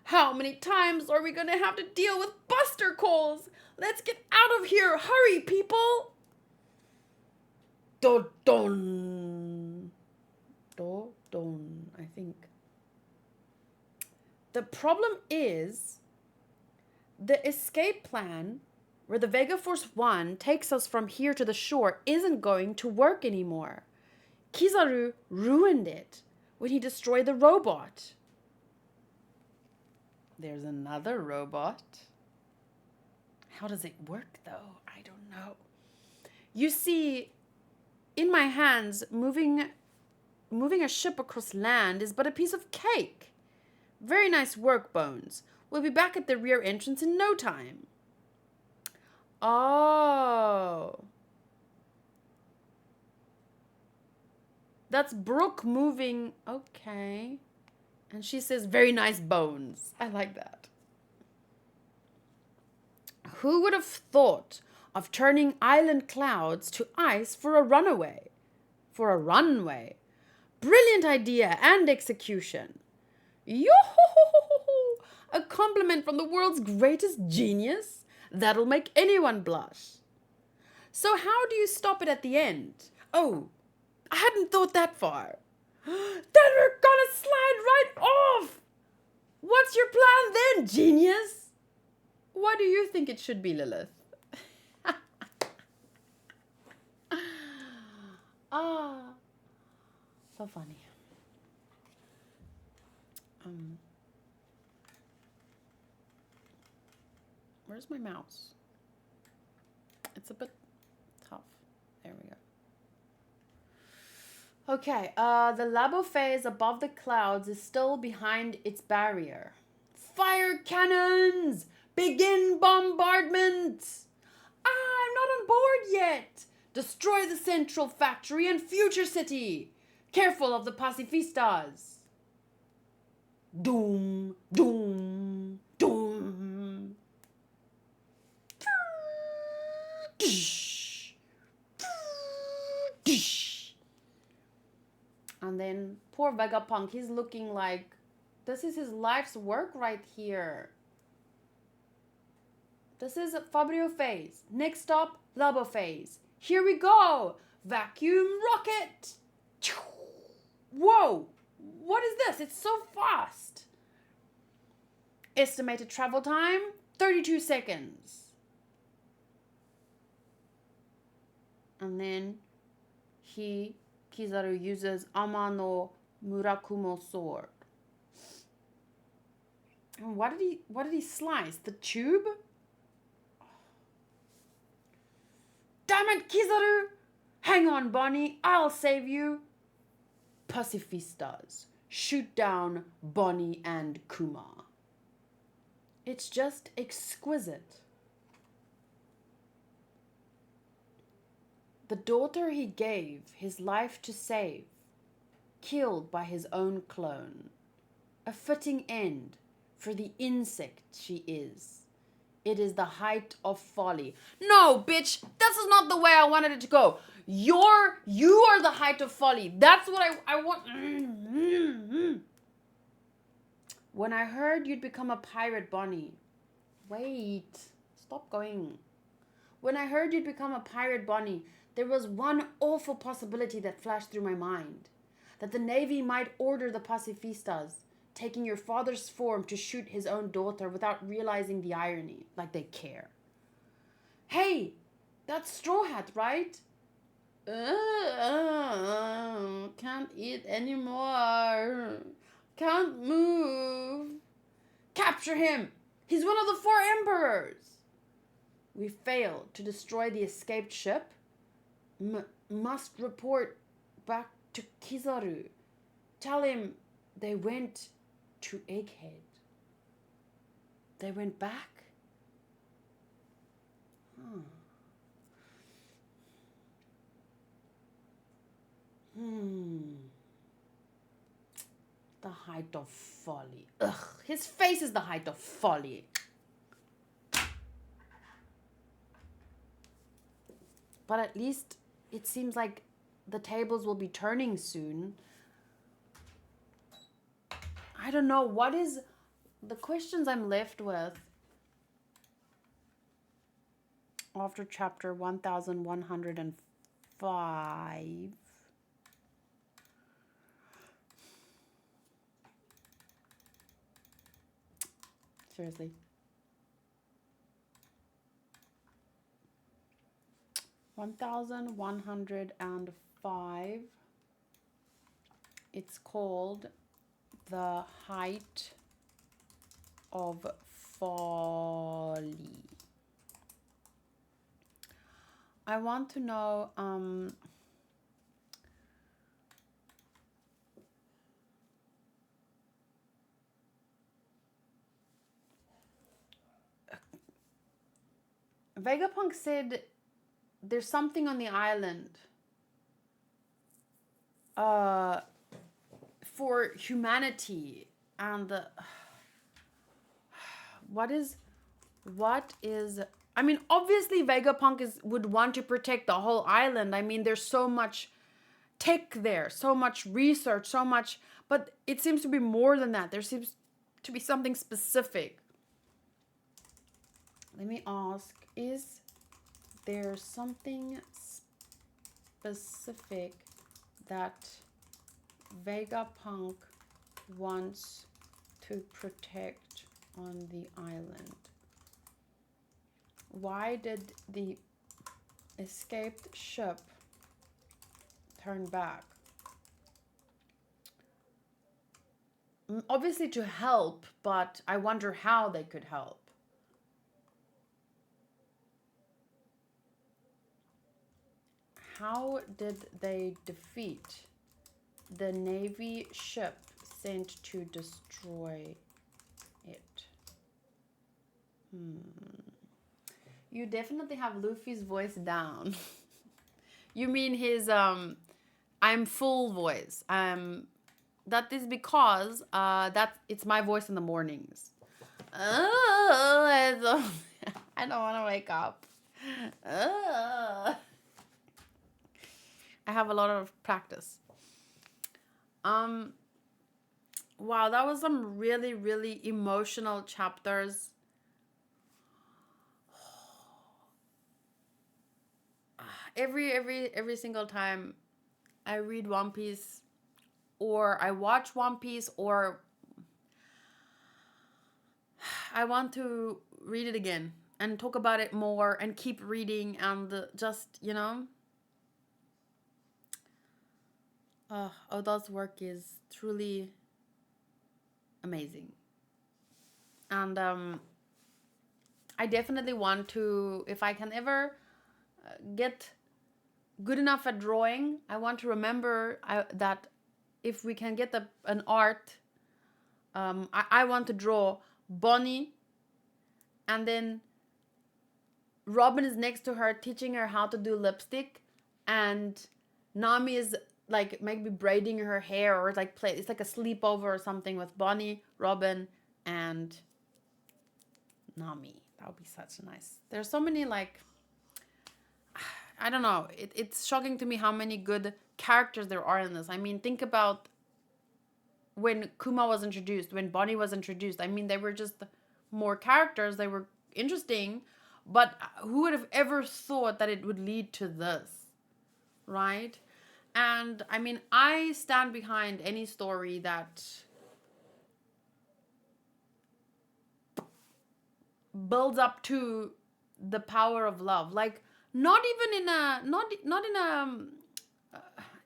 How many times are we going to have to deal with buster calls? Let's get out of here. Hurry, people. Dodon. Dodon, I think. The problem is the escape plan where the Vega Force 1 takes us from here to the shore isn't going to work anymore. Kizaru ruined it when he destroyed the robot. There's another robot. How does it work, though? I don't know. You see, in my hands, moving a ship across land is but a piece of cake. Very nice work, Bones. We'll be back at the rear entrance in no time. Oh. That's Brooke moving. Okay. And she says, very nice bones. I like that. Who would have thought of turning island clouds to ice for a runaway? For a runway. Brilliant idea and execution. Yo-ho-ho-ho-ho! A compliment from the world's greatest genius? That'll make anyone blush. So how do you stop it at the end? Oh, I hadn't thought that far. Then we're gonna slide right off! What's your plan then, genius? What do you think it should be, Lilith? Ah, so funny. Where's my mouse? It's a bit tough. There we go. Okay, the labo phase above the clouds is still behind its barrier. Fire cannons! Begin bombardment! I'm not on board yet! Destroy the central factory and future city! Careful of the pacifistas! Doom, doom, doom. And then poor Vegapunk, he's looking like this is his life's work right here. This is Fabio phase. Next stop, Labo phase. Here we go. Vacuum rocket. Whoa. What is this? It's so fast. Estimated travel time, 32 seconds. And then Kizaru uses Amano Murakumo sword. And what did he slice? The tube? Damn it, Kizaru! Hang on, Bonnie. I'll save you. Pacifistas. Shoot down Bonnie and Kuma. It's just exquisite. The daughter he gave his life to save, killed by his own clone. A fitting end for the insect she is. It is the height of folly. No, bitch, this is not the way I wanted it to go. You are the height of folly. That's what I want. When I heard you'd become a pirate, Bonnie. Wait, stop going. When I heard you'd become a pirate, Bonnie, there was one awful possibility that flashed through my mind. That the Navy might order the pacifistas, taking your father's form to shoot his own daughter without realizing the irony, like they care. Hey, that's Straw Hat, right? Can't eat anymore. Can't move. Capture him! He's one of the 4 emperors! We failed to destroy the escaped ship. Must report back to Kizaru. Tell him they went to Egghead. They went back? The height of folly. Ugh, his face is the height of folly. But at least it seems like the tables will be turning soon. I don't know, what is the questions I'm left with after chapter 1140. 5. Seriously. 1105. It's called The Height of Folly. I want to know Vegapunk said there's something on the island for humanity, and what is I mean, obviously Vegapunk would want to protect the whole island. I mean, there's so much tech there, so much research, so much, but it seems to be more than that. There seems to be something specific. Let me ask, is there something specific that Vegapunk wants to protect on the island? Why did the escaped ship turn back? Obviously to help, but I wonder how they could help. How did they defeat the Navy ship sent to destroy it? You definitely have Luffy's voice down. You mean his I'm full voice. That is because it's my voice in the mornings. I don't want to wake up. I have a lot of practice. Wow, that was some really, really emotional chapters. Every single time I read One Piece or I watch One Piece or I want to read it again and talk about it more and keep reading and just, Oda's work is truly amazing. And I definitely want to, if I can ever get good enough at drawing, I want to remember that if we can get an art, I want to draw Bonnie, and then Robin is next to her teaching her how to do lipstick, and Nami is like maybe braiding her hair or like it's like a sleepover or something with Bonnie, Robin, and Nami. That would be such nice. There's so many like, I don't know. It's shocking to me how many good characters there are in this. I mean, think about when Kuma was introduced, when Bonnie was introduced. I mean, they were just more characters. They were interesting, but who would have ever thought that it would lead to this, right? And I mean, I stand behind any story that builds up to the power of love. Like, not even in a not in a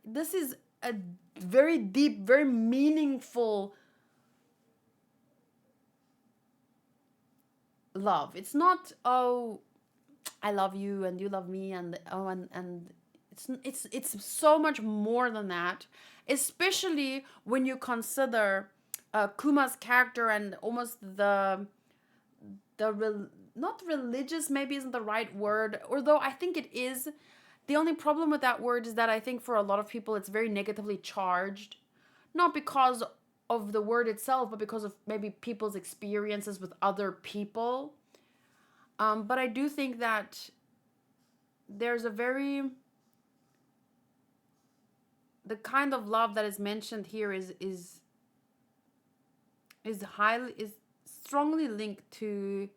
this is a very deep, very meaningful love. It's not, oh, I love you and you love me, and and it's so much more than that, especially when you consider Kuma's character and almost not religious maybe isn't the right word, although I think it is. The only problem with that word is that I think for a lot of people it's very negatively charged, not because of the word itself, but because of maybe people's experiences with other people. But I do think that there's the kind of love that is mentioned here is strongly linked to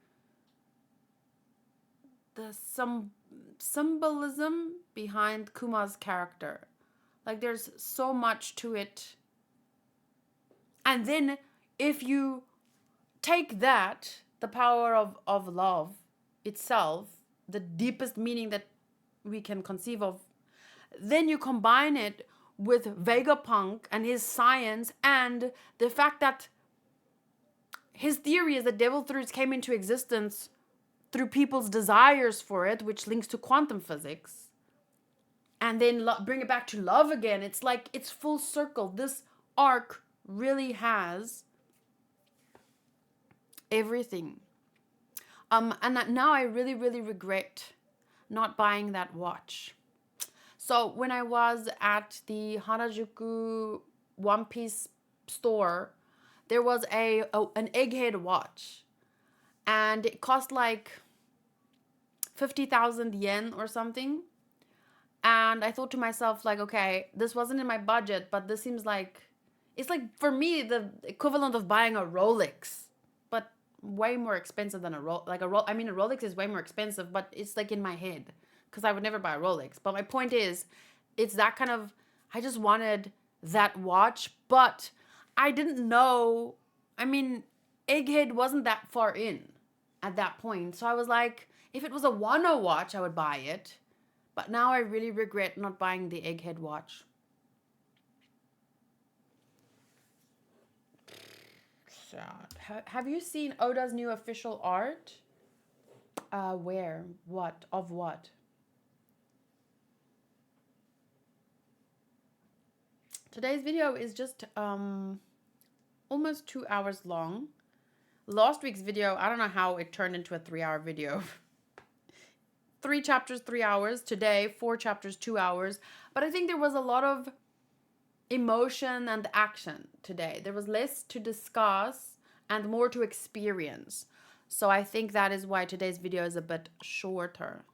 some symbolism behind Kuma's character. Like there's so much to it. And then if you take that, the power of love itself, the deepest meaning that we can conceive of, then you combine it with Vegapunk and his science and the fact that his theory is that devil fruits came into existence through people's desires for it, which links to quantum physics, and then bring it back to love again. It's like it's full circle. This arc really has everything. And now I really, really regret not buying that watch. So when I was at the Harajuku One Piece store, there was an Egghead watch, and it cost like 50,000 yen or something. And I thought to myself, like, okay, this wasn't in my budget, but this seems like it's like for me the equivalent of buying a Rolex, but way more expensive than a I mean, a Rolex is way more expensive, but it's like in my head because I would never buy a Rolex. But my point is, it's that kind of. I just wanted that watch, but I didn't know. I mean, Egghead wasn't that far in at that point, so I was like, if it was a Wano watch, I would buy it. But now I really regret not buying the Egghead watch. Sad. Have you seen Oda's new official art? Where? What? Of what? Today's video is just almost 2 hours long. Last week's video, I don't know how it turned into a 3-hour video. 3 chapters, 3 hours. Today, 4 chapters, 2 hours. But I think there was a lot of emotion and action today. There was less to discuss and more to experience. So I think that is why today's video is a bit shorter.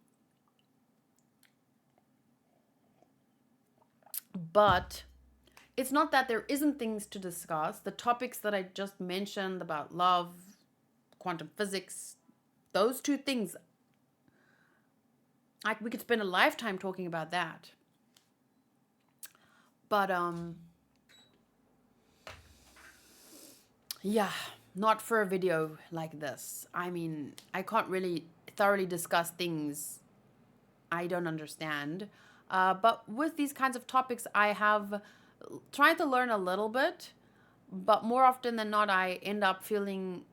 But it's not that there isn't things to discuss. The topics that I just mentioned about love, quantum physics, those two things, we could spend a lifetime talking about that. But yeah, not for a video like this. I mean, I can't really thoroughly discuss things I don't understand. But with these kinds of topics, I have tried to learn a little bit, but more often than not, I end up feeling,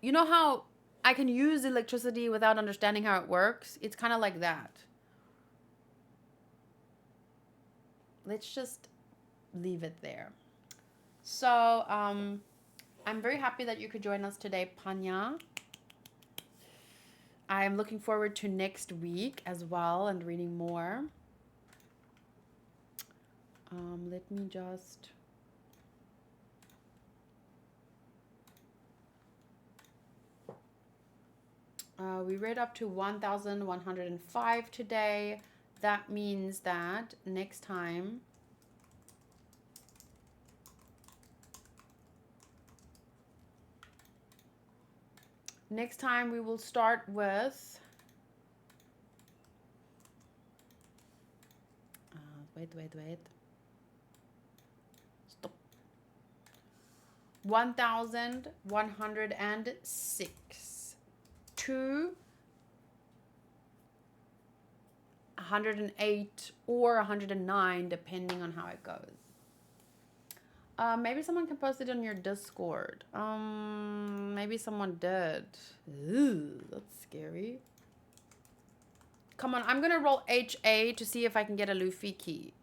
you know how I can use electricity without understanding how it works? It's kind of like that. Let's just leave it there. So, I'm very happy that you could join us today, Panya. I'm looking forward to next week as well and reading more. Let me just... we read up to 1,105 today. That means that next time... Next time we will start with... wait. Stop. 1,106 to 108 or 109, depending on how it goes. Maybe someone can post it on your Discord. Maybe someone did. Ooh, that's scary. Come on, I'm gonna roll HA to see if I can get a Luffy key.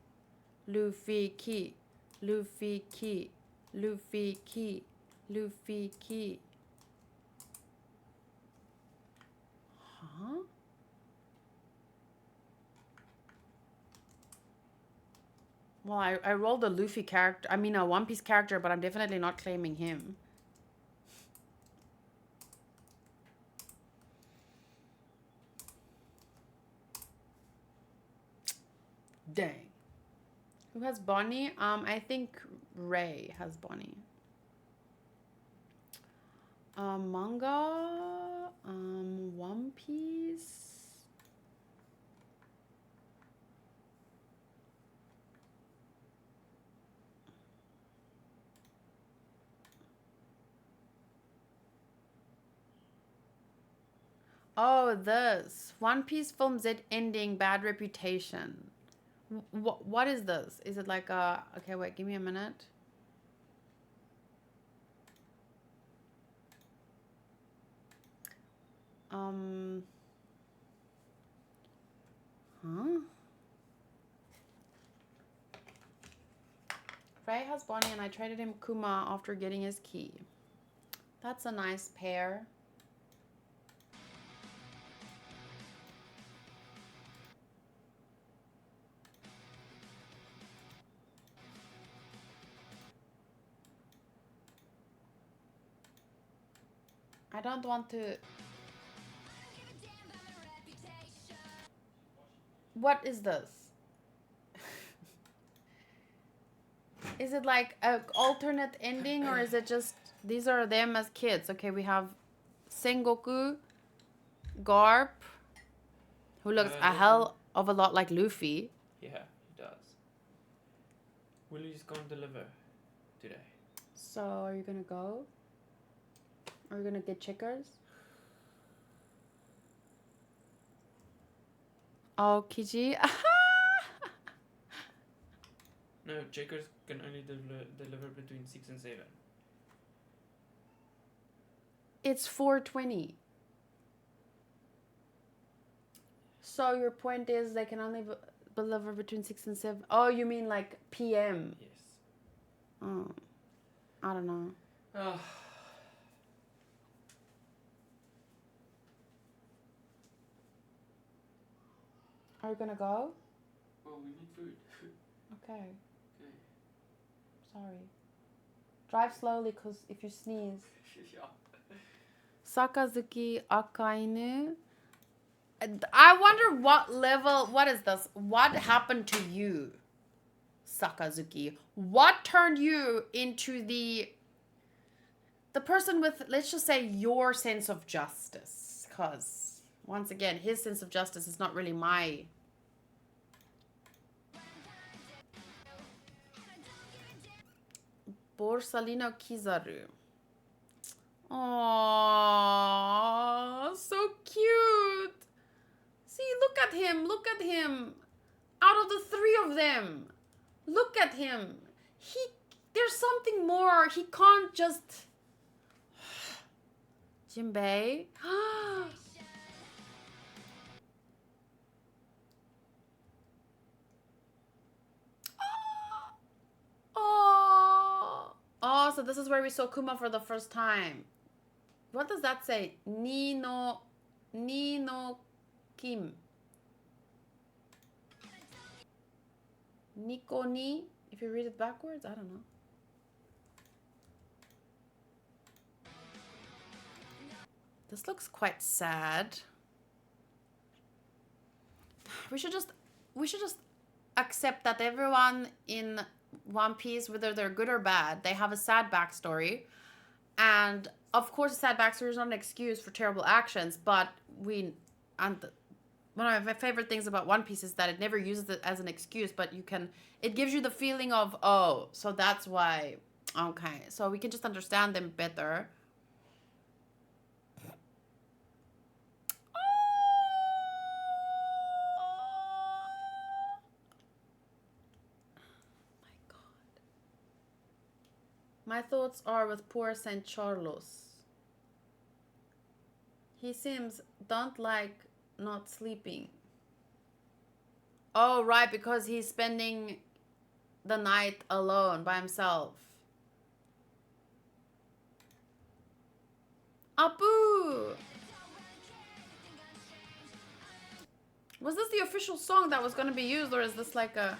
Luffy key. Luffy key. Luffy key. Luffy key. Huh? Well, I rolled a Luffy character. I mean, a One Piece character, but I'm definitely not claiming him. Dang. Who has Bonnie? I think Ray has Bonnie. Manga. One Piece. Oh, this. One Piece film Z ending, bad reputation. What is this? Is it like a... Okay, wait, give me a minute. Huh? Ray has Bonnie and I traded him Kuma after getting his key. That's a nice pair. I don't want to... What is this? Is it like an alternate ending or is it just... These are them as kids. Okay, we have Sengoku, Garp, who looks a hell of a lot like Luffy. Yeah, he does. Willie's gonna deliver today. So, are you gonna go? Are you gonna get checkers? Oh, Kiji. No, checkers can only deliver between 6 and 7. It's 4:20. So your point is they can only deliver between 6 and 7. Oh, you mean like PM? Yes. Oh, I don't know. Oh. Are you gonna go? Well, we need food. Okay. Okay. Sorry. Drive slowly, cause if you sneeze. Yeah. Sakazuki Akainu. I wonder what level. What is this? What happened to you, Sakazuki? What turned you into the person with, let's just say, your sense of justice? Because once again, his sense of justice is not really my. Borsalino Kizaru. Aww, so cute. See, look at him. Look at him. Out of the three of them, look at him. There's something more. He can't just. Jinbei. Oh, so this is where we saw Kuma for the first time. What does that say? Ni no Kim. Niko ni. If you read it backwards, I don't know. This looks quite sad. We should just accept that everyone in One Piece, whether they're good or bad, they have a sad backstory. And of course, a sad backstory is not an excuse for terrible actions, but one of my favorite things about One Piece is that it never uses it as an excuse, but it gives you the feeling of, oh, so that's why, okay, so we can just understand them better. My thoughts are with poor Saint Charles. He seems don't like not sleeping. Oh, right, because he's spending the night alone by himself. Apu! Was this the official song that was going to be used, or is this like a...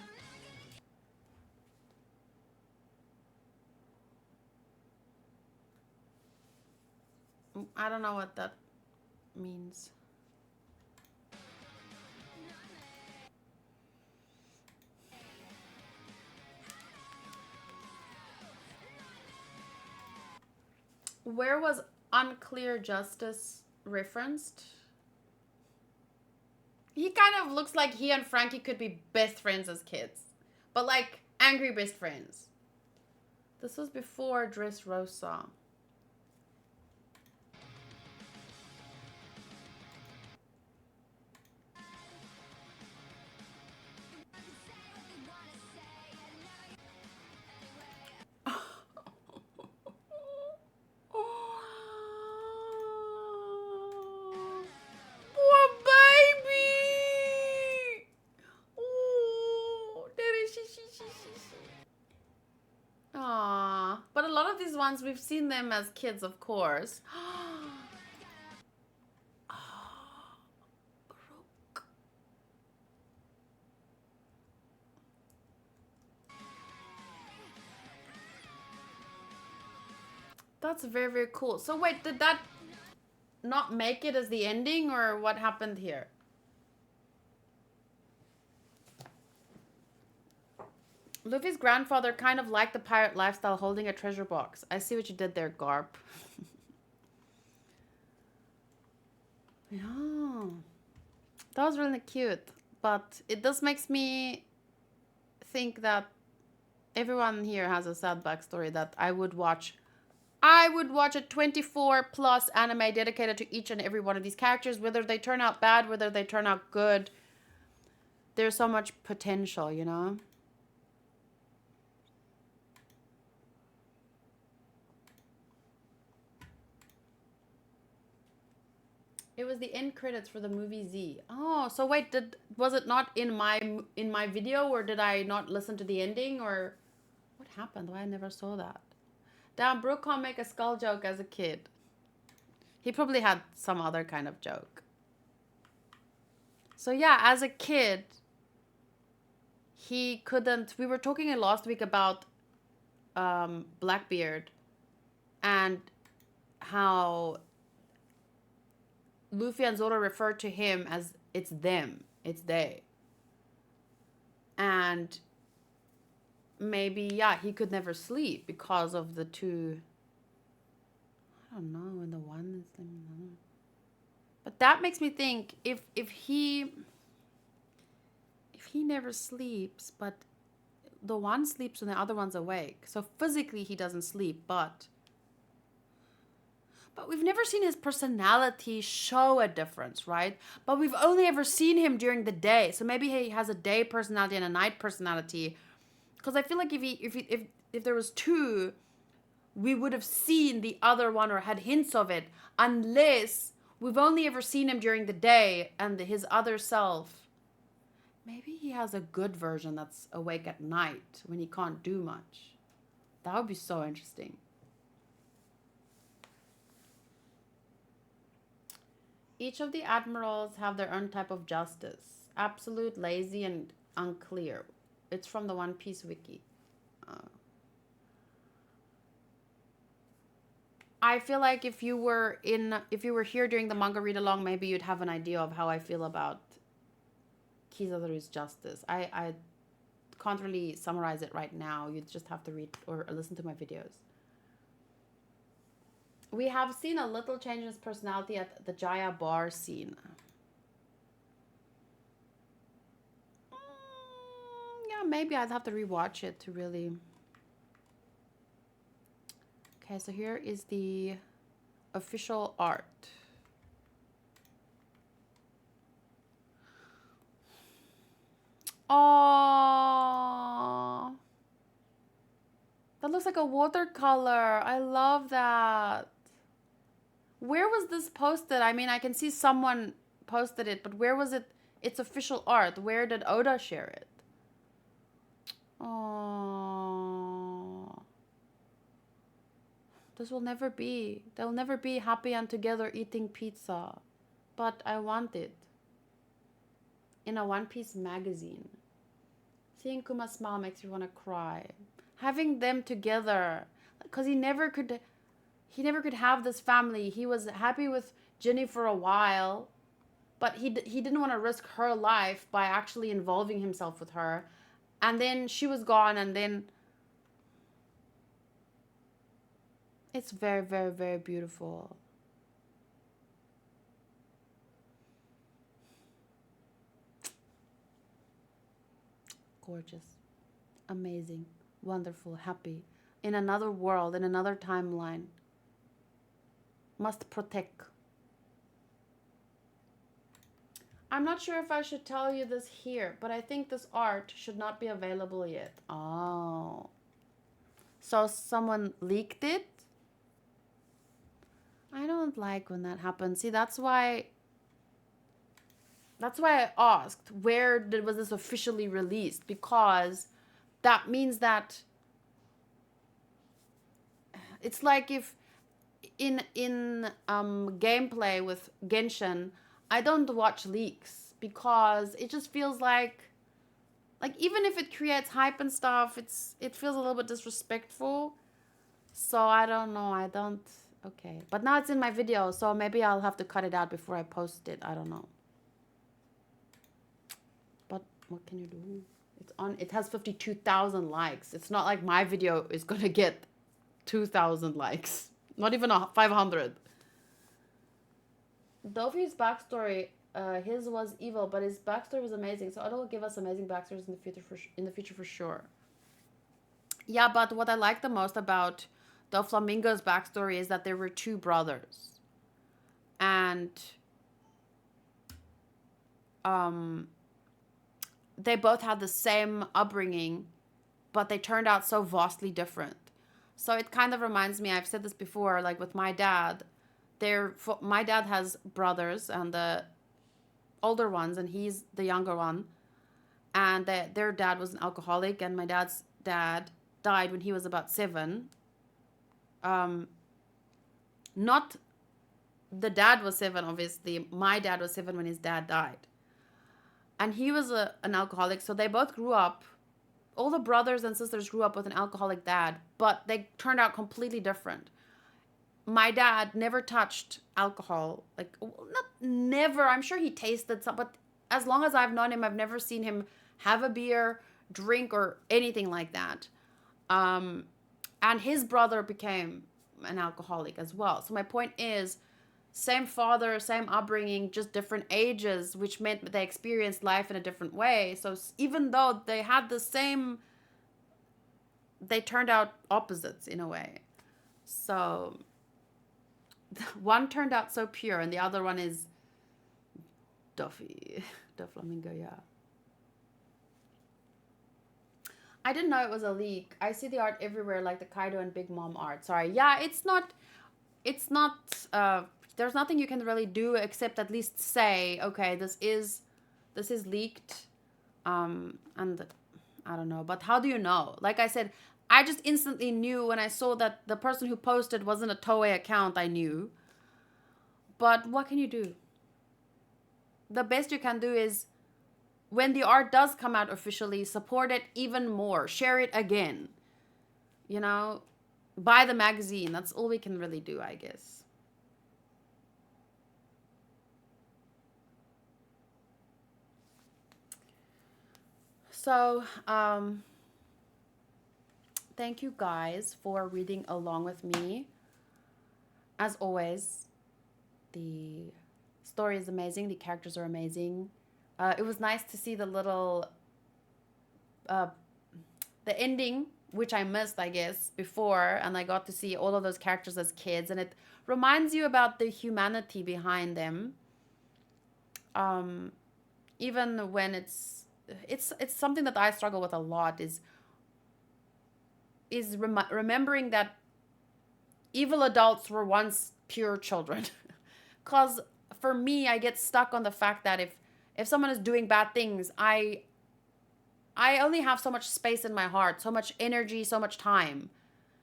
I don't know what that means. Where was unclear justice referenced? He kind of looks like he and Frankie could be best friends as kids. But like, angry best friends. This was before Dressrosa. these ones, we've seen them as kids, of course. That's very, very cool. So wait, did that not make it as the ending, or what happened here? Luffy's grandfather kind of liked the pirate lifestyle, holding a treasure box. I see what you did there, Garp. Yeah. That was really cute. But it does makes me think that everyone here has a sad backstory that I would watch a 24 plus anime dedicated to each and every one of these characters, whether they turn out bad, whether they turn out good. There's so much potential, you know? It was the end credits for the movie Z. Oh, so wait, was it not in my video, or did I not listen to the ending, or what happened? Why I never saw that? Damn, Brooke can't make a skull joke as a kid. He probably had some other kind of joke. So yeah, as a kid, he couldn't. We were talking last week about Blackbeard and how Luffy and Zoro refer to him as it's them, it's they. And maybe, yeah, he could never sleep because of the two. I don't know, and the one is. But that makes me think if he never sleeps, but the one sleeps when the other one's awake. So physically he doesn't sleep, but we've never seen his personality show a difference, right? But we've only ever seen him during the day. So maybe he has a day personality and a night personality. Because I feel like if there was two, we would have seen the other one or had hints of it, unless we've only ever seen him during the day and his other self. Maybe he has a good version that's awake at night when he can't do much. That would be so interesting. Each of the admirals have their own type of justice. Absolute, lazy, and unclear. It's from the One Piece wiki. I feel like if you were here during the manga read along, maybe you'd have an idea of how I feel about Kizaru's justice. I can't really summarize it right now. You just have to read or listen to my videos. We have seen a little change in his personality at the Jaya bar scene. Yeah, maybe I'd have to rewatch it to really. Okay, so here is the official art. Oh, that looks like a watercolor. I love that. Where was this posted? I mean, I can see someone posted it, but where was it? It's official art. Where did Oda share it? Oh, this will never be. They'll never be happy and together eating pizza. But I want it. In a One Piece magazine. Seeing Kuma smile makes me want to cry. Having them together, because he never could have this family. He was happy with Jenny for a while, but he didn't want to risk her life by actually involving himself with her. And then she was gone, and then it's very, very, very beautiful. Gorgeous, amazing, wonderful, happy, in another world, in another timeline. Must protect. I'm not sure if I should tell you this here, but I think this art should not be available yet. Oh. So someone leaked it? I don't like when that happens. See, that's why I asked, was this officially released? Because that means that it's like if in gameplay with Genshin, I don't watch leaks because it just feels like even if it creates hype and stuff, it feels a little bit disrespectful. So I don't know. I don't. Okay, but now it's in my video, so maybe I'll have to cut it out before I post it. I don't know. But what can you do? It's on. It has 52,000 likes. It's not like my video is gonna get 2,000 likes. Not even 500. Dofi's backstory, his was evil, but his backstory was amazing. So Oda will give us amazing backstories in the future for sure. Yeah, but what I like the most about Doflamingo's backstory is that there were two brothers, and they both had the same upbringing, but they turned out so vastly different. So it kind of reminds me, I've said this before, like with my dad. My dad has brothers, and the older ones, and he's the younger one. And their dad was an alcoholic, and my dad's dad died when he was about 7. Not the dad was 7, obviously. My dad was 7 when his dad died. And he was an alcoholic, so they both grew up. All the brothers and sisters grew up with an alcoholic dad, but they turned out completely different. My dad never touched alcohol. Like, not never. I'm sure he tasted some, but as long as I've known him, I've never seen him have a beer, drink, or anything like that. And his brother became an alcoholic as well. So my point is, same father, same upbringing, just different ages, which meant they experienced life in a different way. So even though they had the same, they turned out opposites in a way. So one turned out so pure, and the other one is Doflamingo, yeah. I didn't know it was a leak. I see the art everywhere, like the Kaido and Big Mom art. Sorry. Yeah, it's not, there's nothing you can really do except at least say, okay, this is leaked. And I don't know, but how do you know? Like I said, I just instantly knew when I saw that the person who posted wasn't a Toei account. I knew. But what can you do? The best you can do is, when the art does come out officially, support it even more. Share it again. You know, buy the magazine. That's all we can really do, I guess. So, thank you guys for reading along with me. As always, the story is amazing. The characters are amazing. It was nice to see the little, the ending, which I missed, I guess, before, and I got to see all of those characters as kids, and it reminds you about the humanity behind them. Even when it's something that I struggle with a lot is remembering that evil adults were once pure children. Because for me, I get stuck on the fact that if someone is doing bad things, I only have so much space in my heart, so much energy, so much time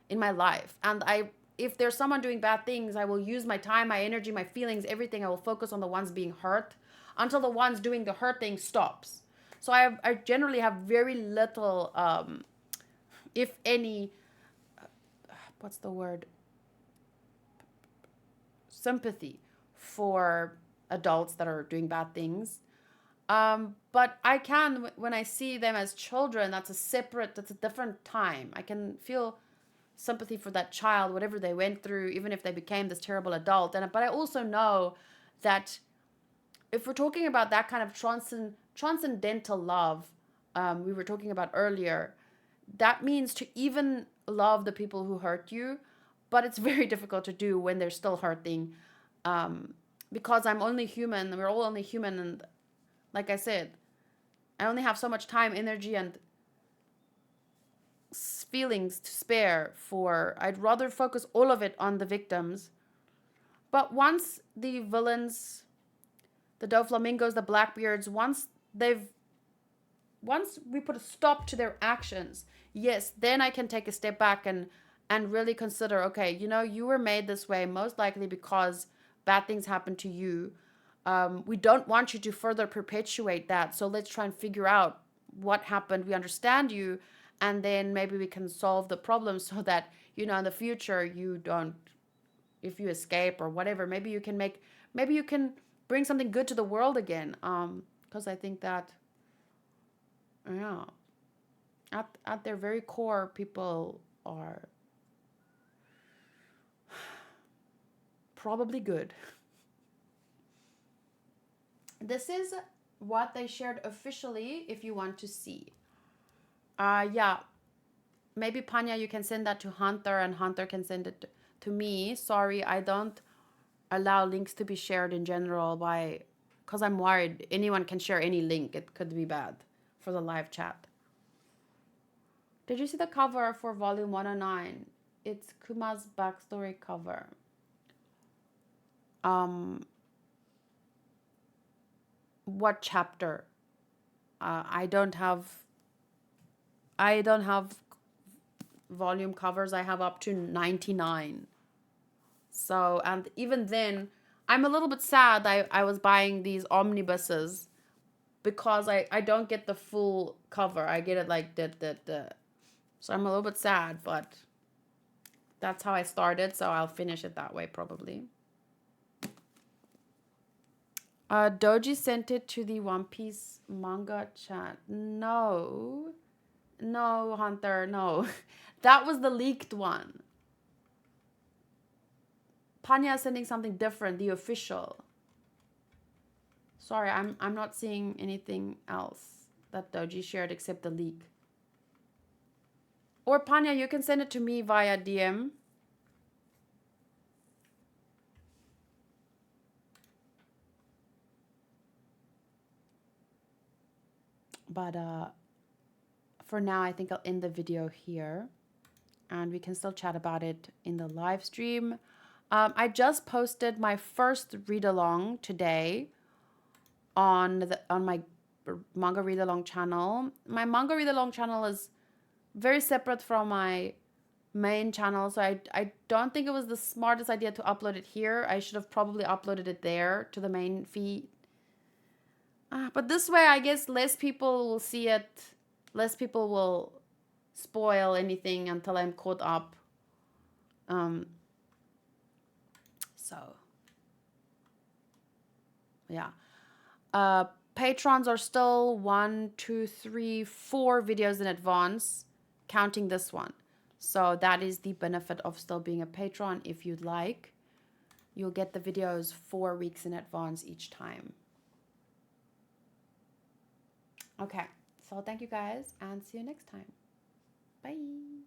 in my life. And if there's someone doing bad things, I will use my time, my energy, my feelings, everything. I will focus on the ones being hurt until the ones doing the hurting stops. So I generally have very little, if any, what's the word? Sympathy for adults that are doing bad things. But I can, when I see them as children, that's a different time. I can feel sympathy for that child, whatever they went through, even if they became this terrible adult. But I also know that if we're talking about that kind of transcendental love, we were talking about earlier, that means to even love the people who hurt you, but it's very difficult to do when they're still hurting, because I'm only human. We're all only human, and like I said, I only have so much time, energy, and feelings to spare for. I'd rather focus all of it on the victims. But once the villains, the Doflamingos, the Blackbeards, once we put a stop to their actions, yes, then I can take a step back and and really consider, okay, you know, you were made this way most likely because bad things happen to you. We don't want you to further perpetuate that. So let's try and figure out what happened. We understand you, and then maybe we can solve the problem so that, you know, in the future you don't, if you escape or whatever, maybe you can bring something good to the world again. Because I think that, yeah, at their very core, people are probably good. This is what they shared officially if you want to see. Yeah, maybe Panya, you can send that to Hunter and Hunter can send it to me. Sorry, I don't allow links to be shared in general because I'm worried anyone can share any link. It could be bad for the live chat. Did you see the cover for volume 109? It's Kuma's backstory cover. What chapter? I don't have volume covers. I have up to 99. So, and even then, I'm a little bit sad I was buying these omnibuses because I don't get the full cover. I get it like the. So I'm a little bit sad, but that's how I started. So I'll finish it that way probably. Doji sent it to the One Piece manga chat. No, Hunter, no. That was the leaked one. Panya is sending something different, the official. Sorry, I'm not seeing anything else that Doji shared except the leak. Or Panya, you can send it to me via DM. But for now, I think I'll end the video here. And we can still chat about it in the live stream. I just posted my first read-along today on my manga read-along channel. My manga read-along channel is very separate from my main channel, so I don't think it was the smartest idea to upload it here. I should have probably uploaded it there to the main feed. But this way, I guess less people will see it. Less people will spoil anything until I'm caught up. So, yeah. Patrons are still 1, 2, 3, 4 videos in advance, counting this one. So that is the benefit of still being a patron. If you'd like, you'll get the videos 4 weeks in advance each time. Okay, so thank you guys and see you next time. Bye.